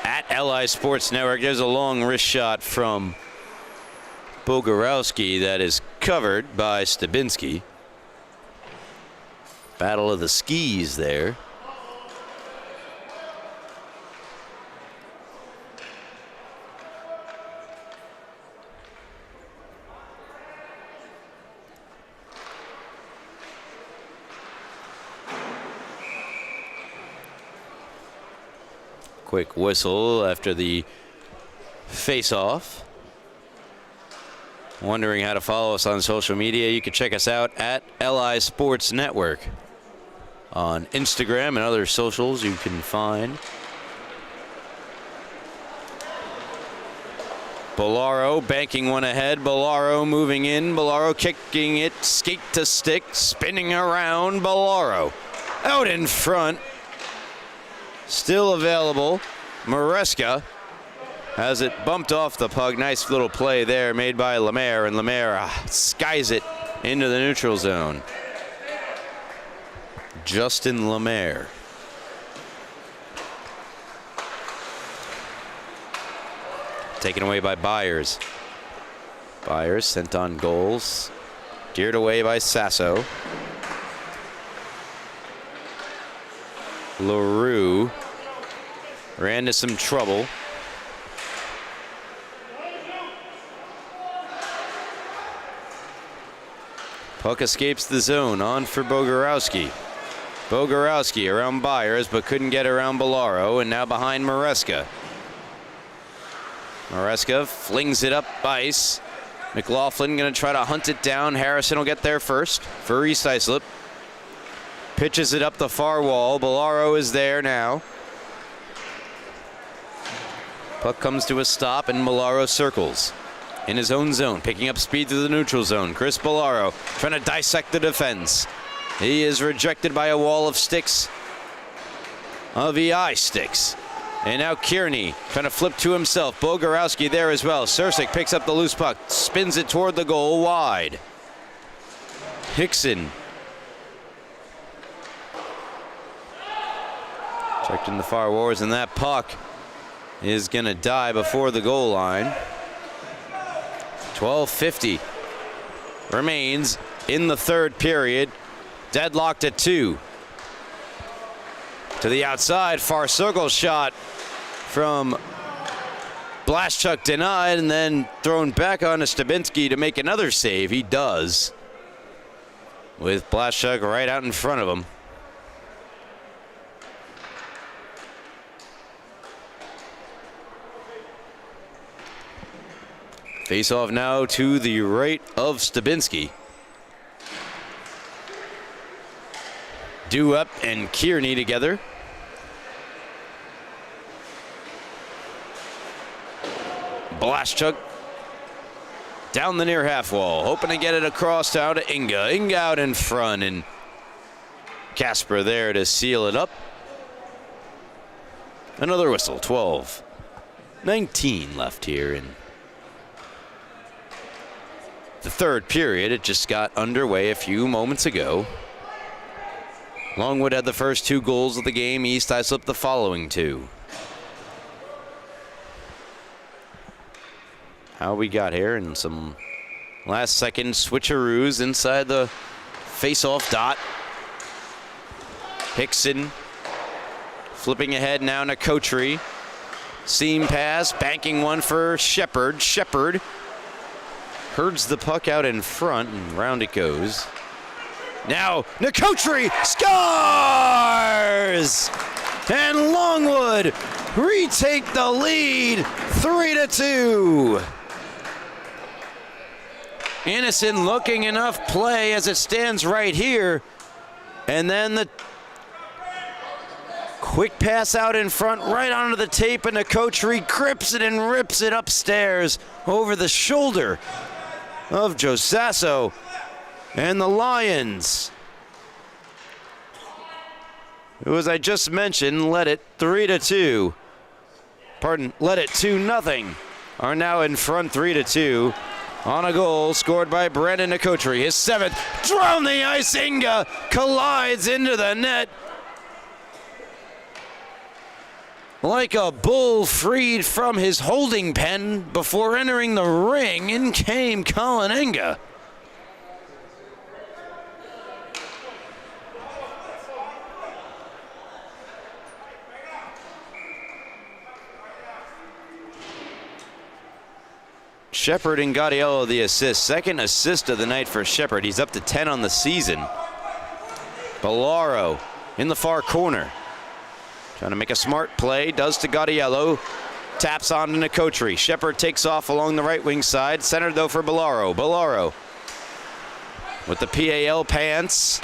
At LI Sports Network, there's a long wrist shot from Bogorowski that is covered by Stabinski. Battle of the skis there. Quick whistle after the face-off. Wondering how to follow us on social media? You can check us out at LI Sports Network on Instagram and other socials you can find. Bellaro banking one ahead. Bellaro moving in. Bellaro kicking it skate to stick. Spinning around. Bellaro out in front. Still available. Maresca has it bumped off the puck. Nice little play there made by Lemaire, and Lemaire skies it into the neutral zone. Justin Lemaire. Taken away by Byers. Byers sent on goals. Geared away by Sasso. LaRue ran into some trouble. Puck escapes the zone. On for Bogorowski. Bogorowski around Byers, but couldn't get around Bellaro, and now behind Maresca. Maresca flings it up ice. McLaughlin going to try to hunt it down. Harrison will get there first for East Islip. Pitches it up the far wall. Bellaro is there now. Puck comes to a stop, and Bellaro circles in his own zone, picking up speed through the neutral zone. Chris Bellaro trying to dissect the defense. He is rejected by a wall of sticks, of EI sticks. And now Kearney trying to flip to himself. Bogorowski there as well. Sursic picks up the loose puck, spins it toward the goal wide. Hickson checked in the far wards, and that puck is going to die before the goal line. 12:50 remains in the third period. Deadlocked at 2. To the outside, far circle shot from Blaschuk denied, and then thrown back on to Stabinski to make another save. He does, with Blaschuk right out in front of him. Face off now to the right of Stabinski. Dewup and Kearney together. Blaschuk down the near half wall, hoping to get it across now to Inga. Inga out in front, and Casper there to seal it up. Another whistle, 12-19 left here in the third period. It just got underway a few moments ago. Longwood had the first 2 goals of the game. East Islip the following 2. How we got here, and some last second switcheroos inside the face-off dot. Hickson flipping ahead now to Cotree. Seam pass, banking one for Shepard. Shepard herds the puck out in front, and round it goes. Now Nicotri scores! And Longwood retake the lead, 3-2. Innocent looking enough play as it stands right here. And then the quick pass out in front, right onto the tape, and Nicotri grips it and rips it upstairs over the shoulder of Joe Sasso. And the Lions, who, as I just mentioned, led it 3-2. Led it 2-0. Are now in front 3-2 on a goal scored by Brandon Nicotri. His 7th. Down the ice, Inga collides into the net. Like a bull freed from his holding pen before entering the ring, in came Colin Inga. Shepard and Gaudiello the assist. Second assist of the night for Shepard. He's up to 10 on the season. Bellaro in the far corner, trying to make a smart play. Does to Gaudiello. Taps on to Nicotri. Shepard takes off along the right wing side. Centered though for Bellaro. Bellaro with the PAL pants.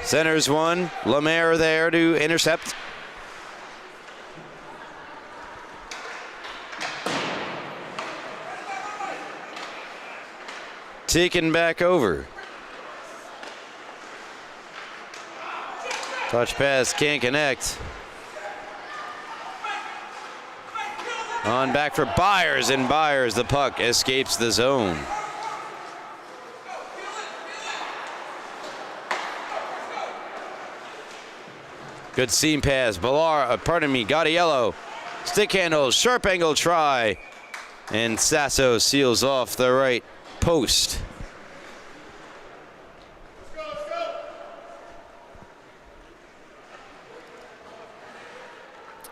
Centers one. Lemaire there to intercept. Taken back over. Touch pass, can't connect. On back for Byers, and Byers, the puck escapes the zone. Good seam pass. Gaudiello. Stick handle, sharp angle try. And Sasso seals off the right post.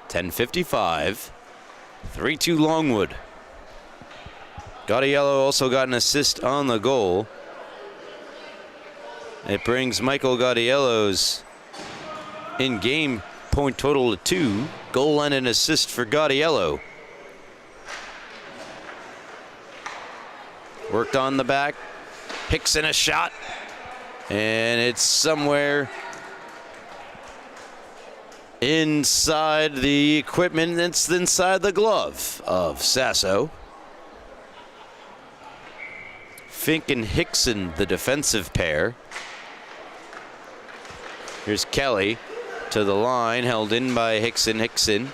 .10:55. 3-2 Longwood. Gaudiello also got an assist on the goal. It brings Michael Gaudiello's in-game point total to 2. Goal and an assist for Gaudiello. Worked on the back. Hickson a shot. And it's somewhere inside the equipment. It's inside the glove of Sasso. Fink and Hickson, the defensive pair. Here's Kelly to the line, held in by Hickson. Hickson,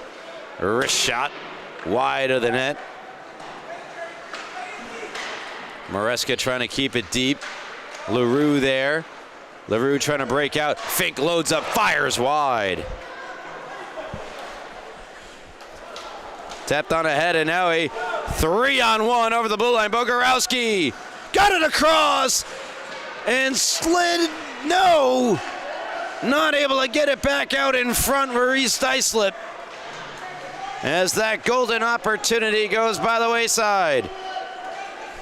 wrist shot, wide of the net. Maresca trying to keep it deep. LaRue there. LaRue trying to break out. Fink loads up, fires wide. Tapped on ahead, and now a 3-on-1 over the blue line. Bogorowski got it across and slid. No. not able to get it back out in front for East Islip, as that golden opportunity goes by the wayside.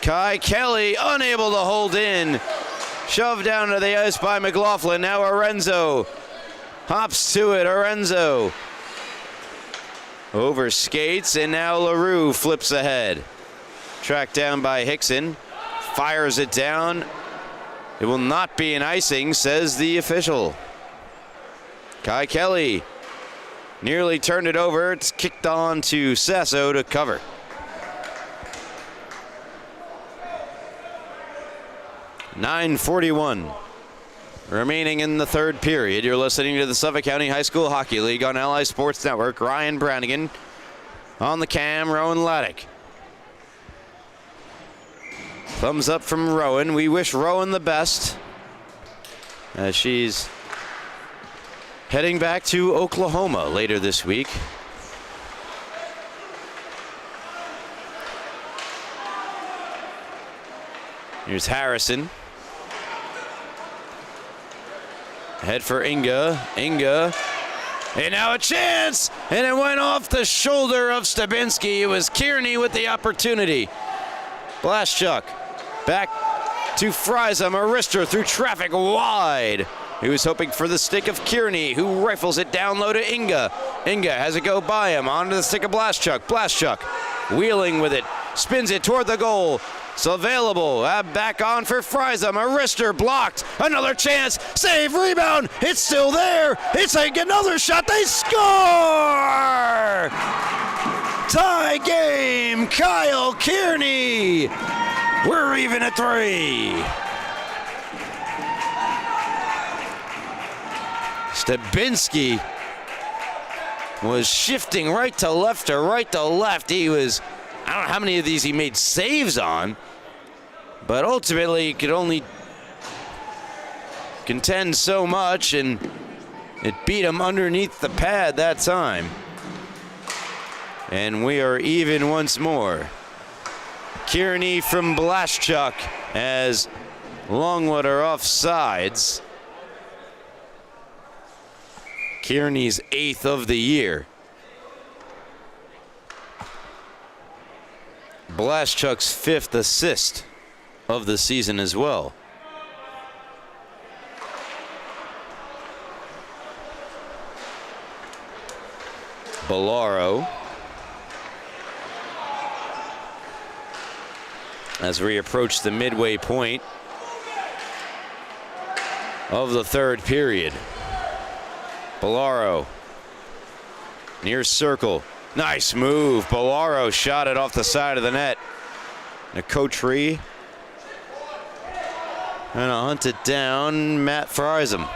Kai Kelly unable to hold in. Shoved down to the ice by McLaughlin. Now Orenzo hops to it. Orenzo over skates, and now LaRue flips ahead. Tracked down by Hickson. Fires it down. It will not be an icing, says the official. Kai Kelly nearly turned it over. It's kicked on to Sasso to cover. .9:41 remaining in the third period. You're listening to the Suffolk County High School Hockey League on Ally Sports Network. Ryan Brannigan on the cam, Rowan Laddick. Thumbs up from Rowan. We wish Rowan the best as she's heading back to Oklahoma later this week. Here's Harrison. Head for Inga. Inga. And now a chance! And it went off the shoulder of Stabinski. It was Kearney with the opportunity. Blaschuk back to Friesen. A wrister through traffic wide. He was hoping for the stick of Kearney, who rifles it down low to Inga. Inga has it go by him. Onto the stick of Blaschuk. Blaschuk wheeling with it. Spins it toward the goal. It's available. Back on for Friesen. A wrister blocked. Another chance. Save. Rebound. It's still there. It's another shot. They score! Tie game. Kyle Kearney. We're even at 3. Stabinski was shifting right to left to right to left. He was, I don't know how many of these he made saves on, but ultimately he could only contend so much, and it beat him underneath the pad that time. And we are even once more. Kearney from Blaschuk as Longwood are off sides. Kearney's 8th of the year. Blaschuk's 5th assist of the season as well. Bolaro. As we approach the midway point of the third period. Bolaro near circle. Nice move. Bolaro shot it off the side of the net. Nicotri gonna hunt it down. Matt Friesen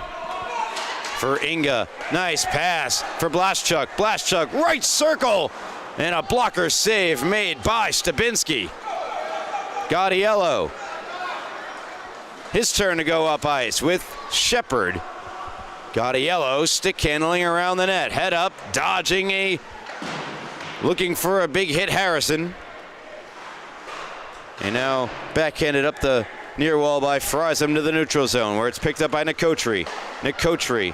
for Inga. Nice pass for Blaschuk. Blaschuk right circle, and a blocker save made by Stabinski. Gaudiello. His turn to go up ice with Shepard. Gaudiello stick handling around the net. Head up, dodging looking for a big hit Harrison. And now backhanded up the near wall by Friesen to the neutral zone, where it's picked up by Nicotri. Nicotri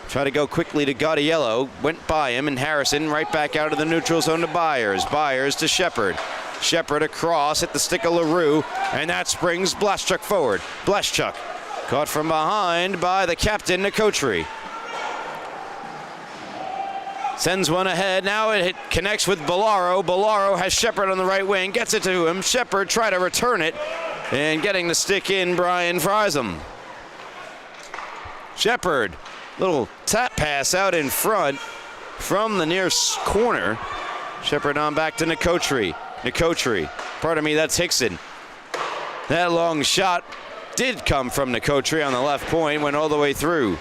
tried to go quickly to Gaudiello, went by him, and Harrison right back out of the neutral zone to Byers. Byers to Shepard. Shepard across at the stick of LaRue, and that springs Blaschuk forward. Blaschuk caught from behind by the captain, Nicotri. Sends one ahead. Now it connects with Bolaro. Bolaro has Shepard on the right wing. Gets it to him. Shepard try to return it. And getting the stick in, Brian Friesen. Shepard, little tap pass out in front from the near corner. Shepard on back to Nicotri. Nicotri, pardon me, that's Hickson. That long shot did come from Nicotri on the left point, went all the way through.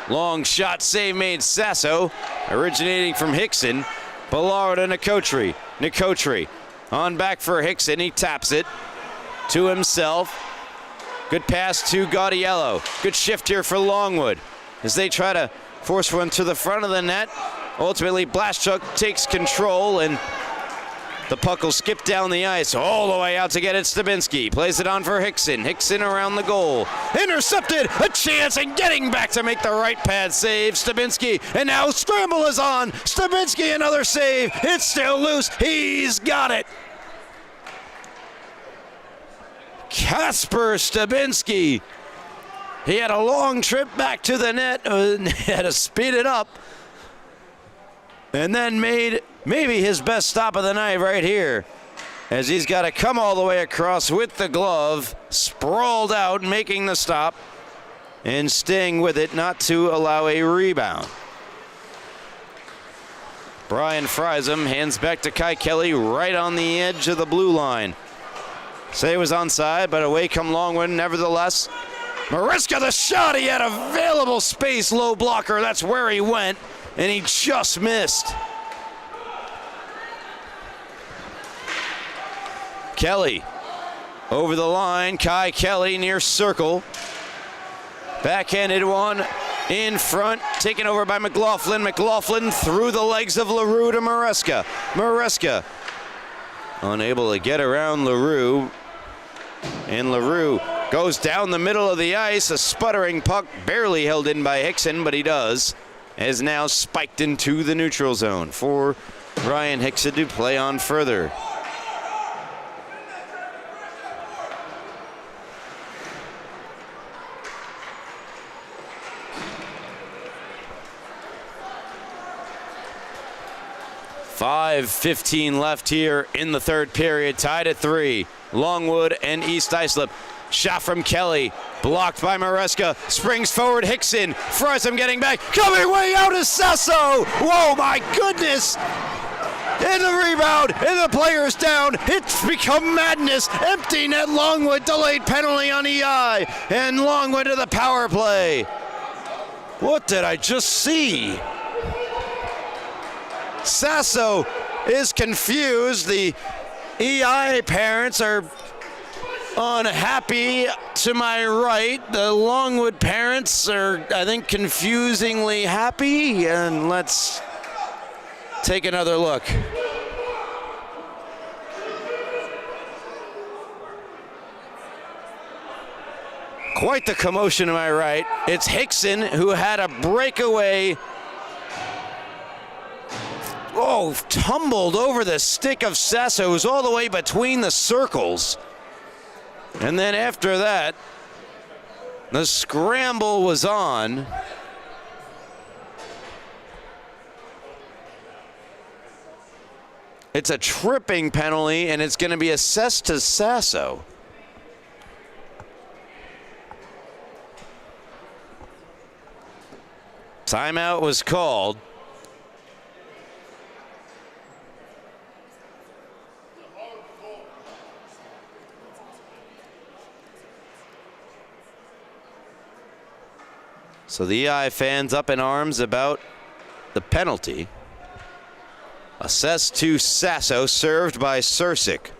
Long shot save made Sasso, originating from Hickson. Bolaro to Nicotri. Nicotri on back for Hickson. He taps it to himself. Good pass to Gaudiello. Good shift here for Longwood as they try to force one to the front of the net. Ultimately, Blaschuk takes control, and The puck will skip down the ice all the way out to get it. Stabinski plays it on for Hickson. Hickson around the goal. Intercepted. A chance and getting back to make the right pad save. Stabinski. And now scramble is on. Stabinski another save. It's still loose. He's got it. Kasper Stabinski. He had a long trip back to the net. Had to speed it up. And then made maybe his best stop of the night right here, as he's got to come all the way across with the glove, sprawled out, making the stop, and staying with it not to allow a rebound. Brian Friesen hands back to Kai Kelly right on the edge of the blue line. Say it was onside, but away come Longwood nevertheless. Mariska the shot, he had available space, low blocker, that's where he went, and he just missed. Kelly over the line. Kai Kelly near circle. Backhanded one in front, taken over by McLaughlin. McLaughlin through the legs of LaRue to Maresca. Maresca unable to get around LaRue. And LaRue goes down the middle of the ice. A sputtering puck barely held in by Hickson, but he does. Has now spiked into the neutral zone for Ryan Hickson to play on further. .5:15 left here in the third period, tied at 3. Longwood and East Islip. Shot from Kelly, blocked by Maresca, springs forward Hickson, Friesen getting back, coming way out is Sasso! Whoa, my goodness! And the rebound, and the player's down. It's become madness. Empty net Longwood, delayed penalty on EI, and Longwood to the power play. What did I just see? Sasso is confused. The EI parents are unhappy to my right. The Longwood parents are, I think, confusingly happy. And let's take another look. Quite the commotion to my right. It's Hickson who had a breakaway. Oh, tumbled over the stick of Sasso, who's all the way between the circles. And then after that, the scramble was on. It's a tripping penalty, and it's going to be assessed to Sasso. Timeout was called. So the EI fans up in arms about the penalty. Assessed to Sasso, served by Sursic.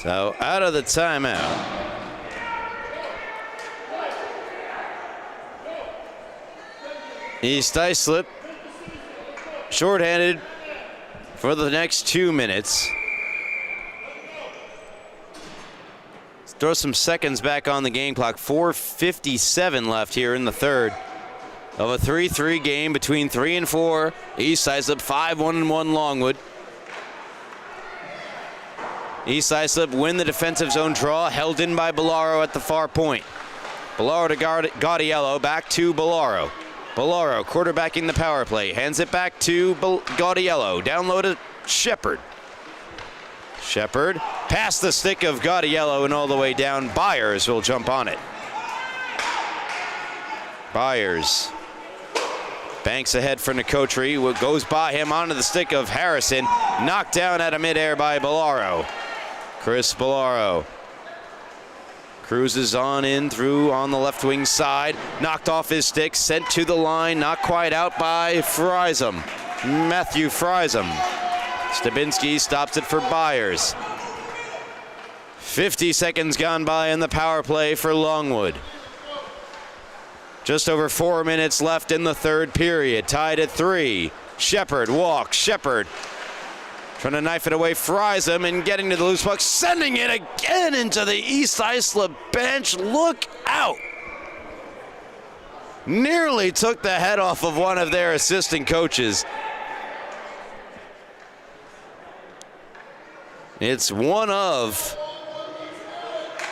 So out of the timeout. East Islip shorthanded for the next 2 minutes. Let's throw some seconds back on the game clock. 4:57 left here in the third of a 3-3 game between 3 and 4. East Islip 5-1-1 Longwood. East Islip win the defensive zone draw, held in by Bellaro at the far point. Bellaro to Gaudiello, back to Bellaro. Bellaro quarterbacking the power play, hands it back to Gaudiello, down low to Shepard. Shepard past the stick of Gaudiello and all the way down. Byers will jump on it. Byers banks ahead for Nicotri, what goes by him onto the stick of Harrison, knocked down out of midair by Bellaro. Chris Bellaro Cruises on in through on the left wing side. Knocked off his stick, sent to the line, not quite out by Friesen. Matthew Friesen. Stabinski stops it for Byers. 50 seconds gone by in the power play for Longwood. Just over 4 minutes left in the third period. Tied at 3. Shepard walks. Shepard trying to knife it away. Friesen and getting to the loose puck. Sending it again into the East Islip bench. Look out. Nearly took the head off of one of their assistant coaches. It's one of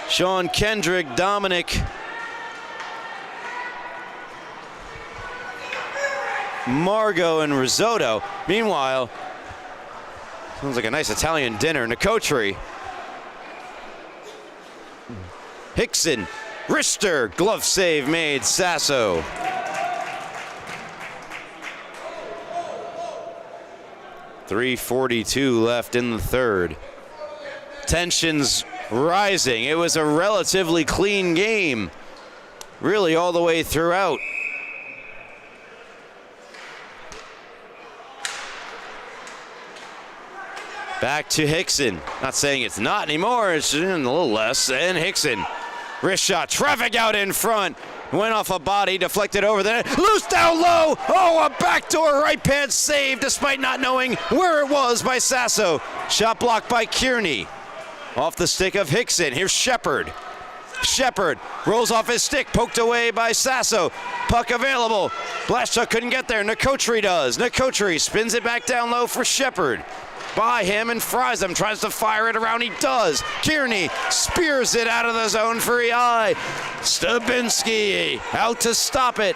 Sean Kendrick, Dominic Margot, and Risotto. Meanwhile, sounds like a nice Italian dinner. Nicotri. Hickson. Richter. Glove save made. Sasso. .342 left in the third. Tensions rising. It was a relatively clean game, really all the way throughout. Back to Hickson. Not saying it's not anymore, it's a little less. And Hickson, wrist shot, traffic out in front. Went off a body, deflected over the net. Loose down low. Oh, a backdoor right pad save despite not knowing where it was by Sasso. Shot blocked by Kearney. Off the stick of Hickson. Here's Shepard. Shepard rolls off his stick, poked away by Sasso. Puck available. Blashchuk couldn't get there. Nicotri does. Nicotri spins it back down low for Shepard. By him, and Friesen tries to fire it around. He does. Kearney spears it out of the zone for EI. Stabinski out to stop it.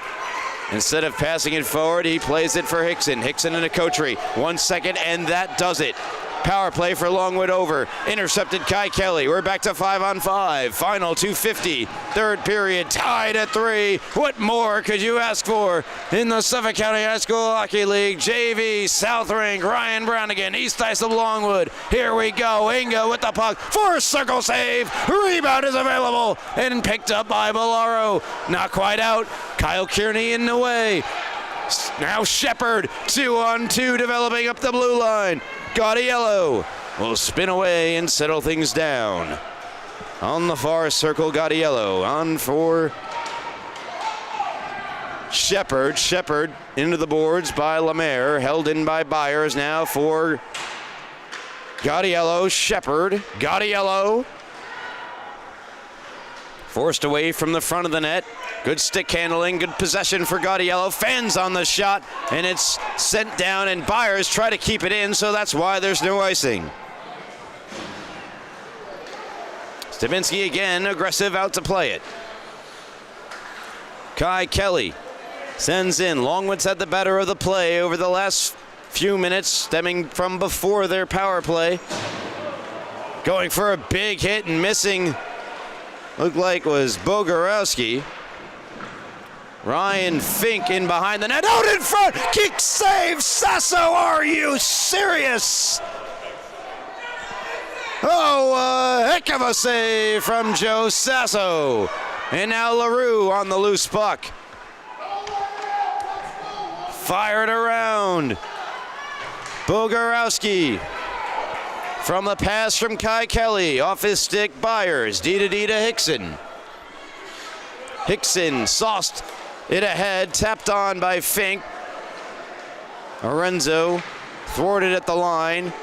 Instead of passing it forward, he plays it for Hickson. Hickson and Nicotri. 1 second, and that does it. Power play for Longwood over. Intercepted Kai Kelly. We're back to 5-on-5. Final 2:50. Third period tied at 3. What more could you ask for in the Suffolk County High School Hockey League? JV South Rink. Ryan Brownigan. East Islip Longwood. Here we go. Inga with the puck. Force circle save. Rebound is available and picked up by Bolaro. Not quite out. Kyle Kearney in the way. Now Shepard. 2-on-2 developing up the blue line. Gaudiello will spin away and settle things down. On the far circle, Gaudiello on for Shepard. Shepard into the boards by Lemaire, held in by Byers now for Gaudiello. Shepard, Gaudiello. Forced away from the front of the net. Good stick handling, good possession for Gaudiello. Fans on the shot, and it's sent down, and Byers try to keep it in, so that's why there's no icing. Stabinski again, aggressive, out to play it. Kai Kelly sends in. Longwood's had the better of the play over the last few minutes, stemming from before their power play. Going for a big hit and missing, looked like was Bogorowski. Ryan Fink in behind the net, out in front, kick save, Sasso, are you serious? Oh, a heck of a save from Joe Sasso. And now LaRue on the loose puck. Fired around. Bogorowski. From the pass from Kai Kelly, off his stick, Byers, D to Hickson. Hickson sauced it ahead, tapped on by Fink. Lorenzo thwarted at the line.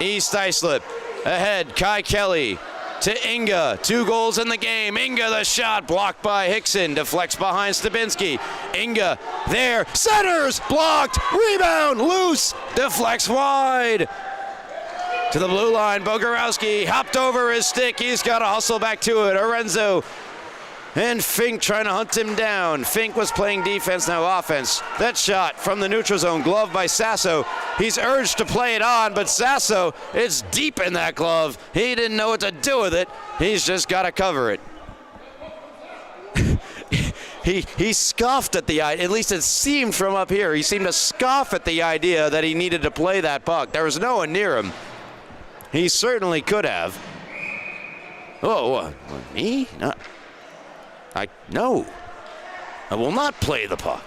East Islip ahead, Kai Kelly to Inga. 2 goals in the game. Inga the shot, blocked by Hickson, deflects behind Stabinski. Inga there, centers, blocked, rebound, loose, deflects wide. To the blue line, Bogorowski hopped over his stick. He's got to hustle back to it. Lorenzo and Fink trying to hunt him down. Fink was playing defense, now offense. That shot from the neutral zone, glove by Sasso. He's urged to play it on, but Sasso is deep in that glove. He didn't know what to do with it. He's just got to cover it. He scoffed at the idea, at least it seemed from up here. He seemed to scoff at the idea that he needed to play that puck. There was no one near him. He certainly could have. Oh, me? No. No. I will not play the puck.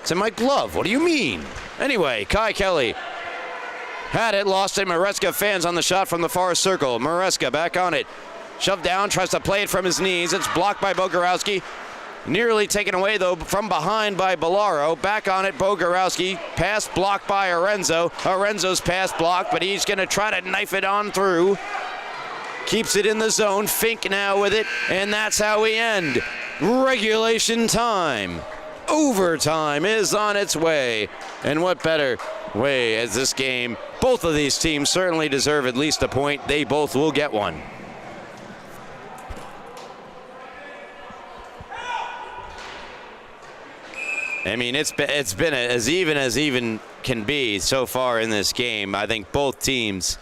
It's in my glove. What do you mean? Anyway, Kai Kelly had it, lost it. Maresca fans on the shot from the far circle. Maresca back on it. Shoved down, tries to play it from his knees. It's blocked by Bogorowski. Nearly taken away, though, from behind by Bellaro. Back on it, Bogorowski. Pass blocked by Arenzo. Arenzo's pass blocked, but he's going to try to knife it on through. Keeps it in the zone. Fink now with it, and that's how we end regulation time. Overtime is on its way. And what better way as this game? Both of these teams certainly deserve at least a point. They both will get one. I mean, it's been as even can be so far in this game. I think both teams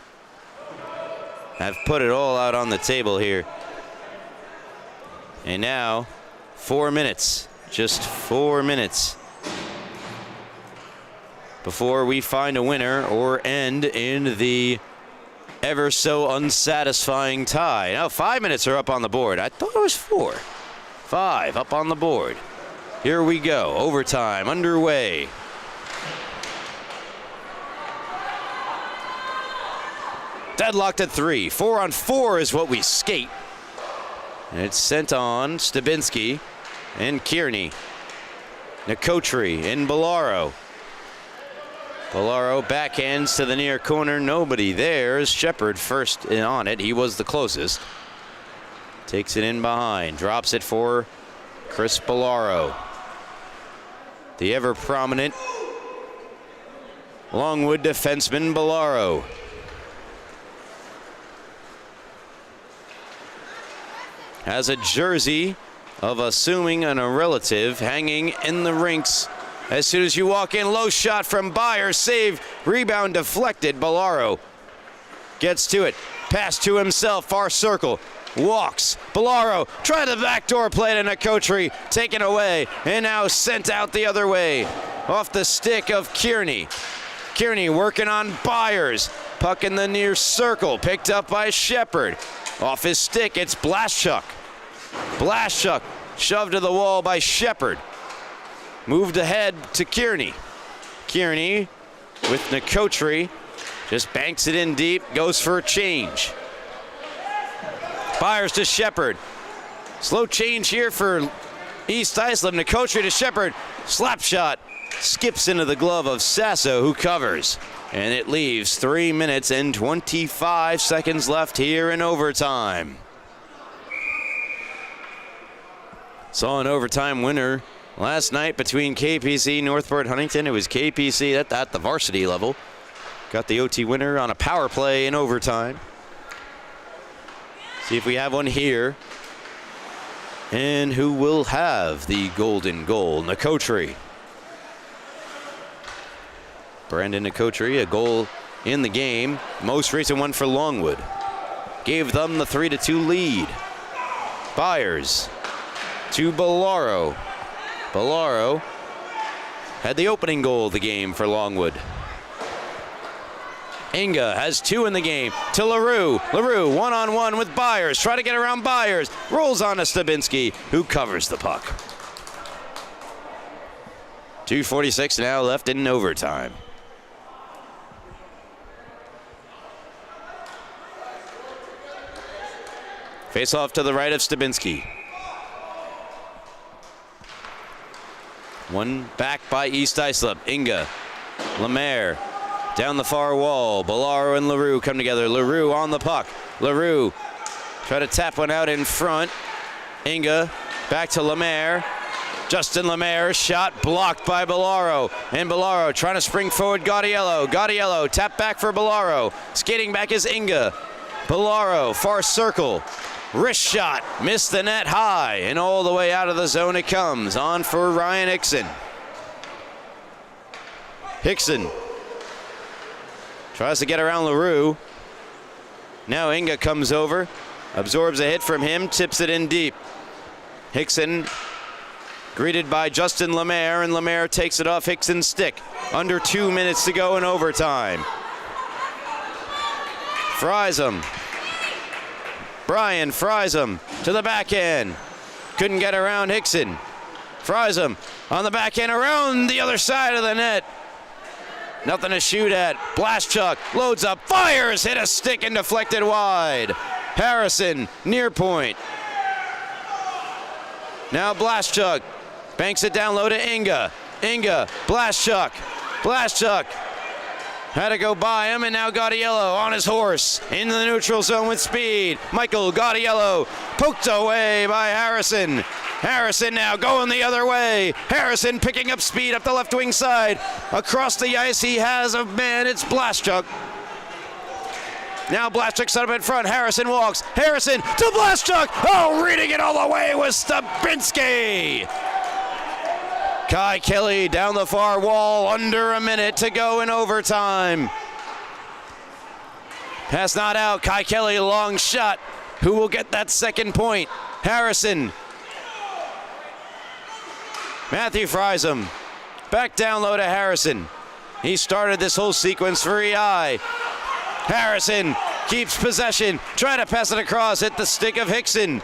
have put it all out on the table here. And now, 4 minutes, just 4 minutes before we find a winner or end in the ever so unsatisfying tie. Now 5 minutes are up on the board. I thought it was 4. 5 up on the board. Here we go, overtime underway. Deadlocked at 3. 4-on-4 is what we skate. And it's sent on Stabinski and Kearney. Nicotri and Bellaro. Bellaro backhands to the near corner. Nobody there. Shepard first in on it. He was the closest. Takes it in behind. Drops it for Chris Bellaro. The ever prominent Longwood defenseman Bellaro. Has a jersey of assuming and a relative hanging in the rinks. As soon as you walk in, low shot from Byers, save, rebound deflected. Bellaro gets to it, pass to himself, far circle, walks. Bellaro try the backdoor play to Nicotri, taken away, and now sent out the other way, off the stick of Kearney. Kearney working on Byers, puck in the near circle, picked up by Shepard. Off his stick, it's Blashchuk. Blashchuk shoved to the wall by Shepard. Moved ahead to Kearney. Kearney with Nicotri just banks it in deep, goes for a change. Byers to Shepard. Slow change here for East Islip. Nicotri to Shepard. Slap shot. Skips into the glove of Sasso, who covers. And it leaves 3 minutes and 25 seconds left here in overtime. Saw an overtime winner last night between KPC, Northport, Huntington. It was KPC at the varsity level. Got the OT winner on a power play in overtime. See if we have one here. And who will have the golden goal? Nicotri. Brandon Nicotri, a goal in the game. Most recent one for Longwood. Gave them the 3-2 lead. Byers to Bellaro. Bellaro had the opening goal of the game for Longwood. Inga has 2 in the game to LaRue. LaRue one-on-one with Byers. Try to get around Byers. Rolls on to Stabinski, who covers the puck. 2:46 now left in overtime. Face off to the right of Stabinski. One back by East Islip. Inga. Lemaire. Down the far wall. Bellaro and LaRue come together. LaRue on the puck. LaRue try to tap one out in front. Inga back to Lemaire. Justin Lemaire shot blocked by Bellaro. And Bellaro trying to spring forward. Gaudiello. Gaudiello tap back for Bellaro. Skating back is Inga. Bellaro far circle. Wrist shot, missed the net high, and all the way out of the zone it comes. On for Ryan Hickson. Hickson tries to get around LaRue. Now Inga comes over, absorbs a hit from him, tips it in deep. Hickson greeted by Justin Lemaire, and Lemaire takes it off Hickson's stick. Under 2 minutes to go in overtime. Fries him. Bryan fries him to the backhand. Couldn't get around Hickson. Fries him on the backhand around the other side of the net. Nothing to shoot at. Blaschuk loads up, fires, hit a stick and deflected wide. Harrison, near point. Now Blaschuk banks it down low to Inga. Inga, Blaschuk. Blaschuk had to go by him, and now Gaudiello on his horse into the neutral zone with speed. Michael Gaudiello poked away by Harrison. Harrison now going the other way. Harrison picking up speed up the left wing side. Across the ice, he has a man. It's Blaschuk. Now Blaschuk set up in front. Harrison walks. Harrison to Blaschuk. Oh, reading it all the way was Stabinski. Kai Kelly down the far wall. Under a minute to go in overtime. Pass not out. Kai Kelly, long shot. Who will get that second point? Harrison. Matthew fries him. Back down low to Harrison. He started this whole sequence for EI. Harrison keeps possession. Trying to pass it across. Hit the stick of Hickson.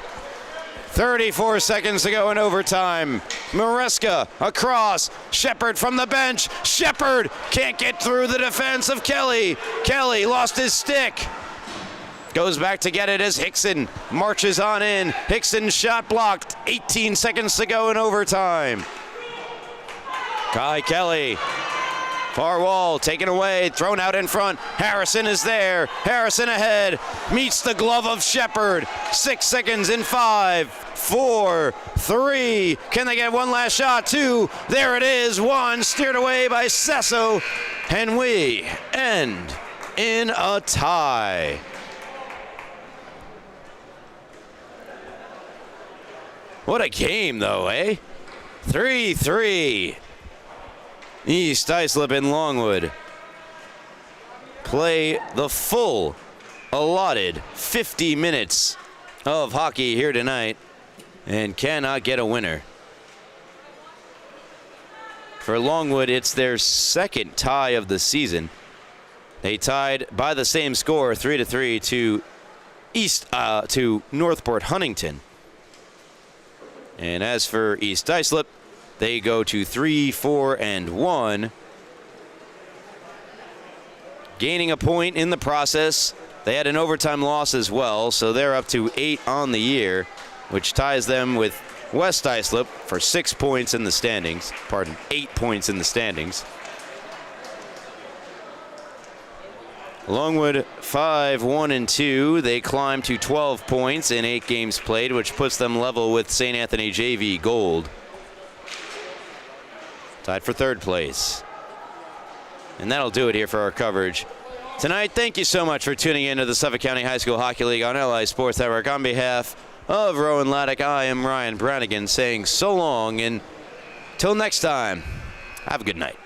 34 seconds to go in overtime. Maresca across. Shepard from the bench. Shepard can't get through the defense of Kelly. Kelly lost his stick. Goes back to get it as Hickson marches on in. Hickson's shot blocked. 18 seconds to go in overtime. Kai Kelly. Far wall taken away, thrown out in front. Harrison is there. Harrison ahead. Meets the glove of Shepard. 6 seconds in 5, 4, 3. Can they get one last shot? 2. There it is. 1 steered away by Sesso. And we end in a tie. What a game, though, eh? 3-3. East Islip and Longwood play the full allotted 50 minutes of hockey here tonight and cannot get a winner. For Longwood, it's their second tie of the season. They tied by the same score, 3-3 to Northport Huntington. And as for East Islip, they go to 3-4-1, gaining a point in the process. They had an overtime loss as well, so they're up to 8 on the year, which ties them with West Islip for 6 points in the standings. 8 points in the standings. Longwood 5-1-2. They climb to 12 points in 8 games played, which puts them level with St. Anthony JV Gold. Tied for 3rd place. And that'll do it here for our coverage tonight. Thank you so much for tuning in to the Suffolk County High School Hockey League on LI Sports Network. On behalf of Rowan Laddick, I am Ryan Brannigan saying so long, and till next time, have a good night.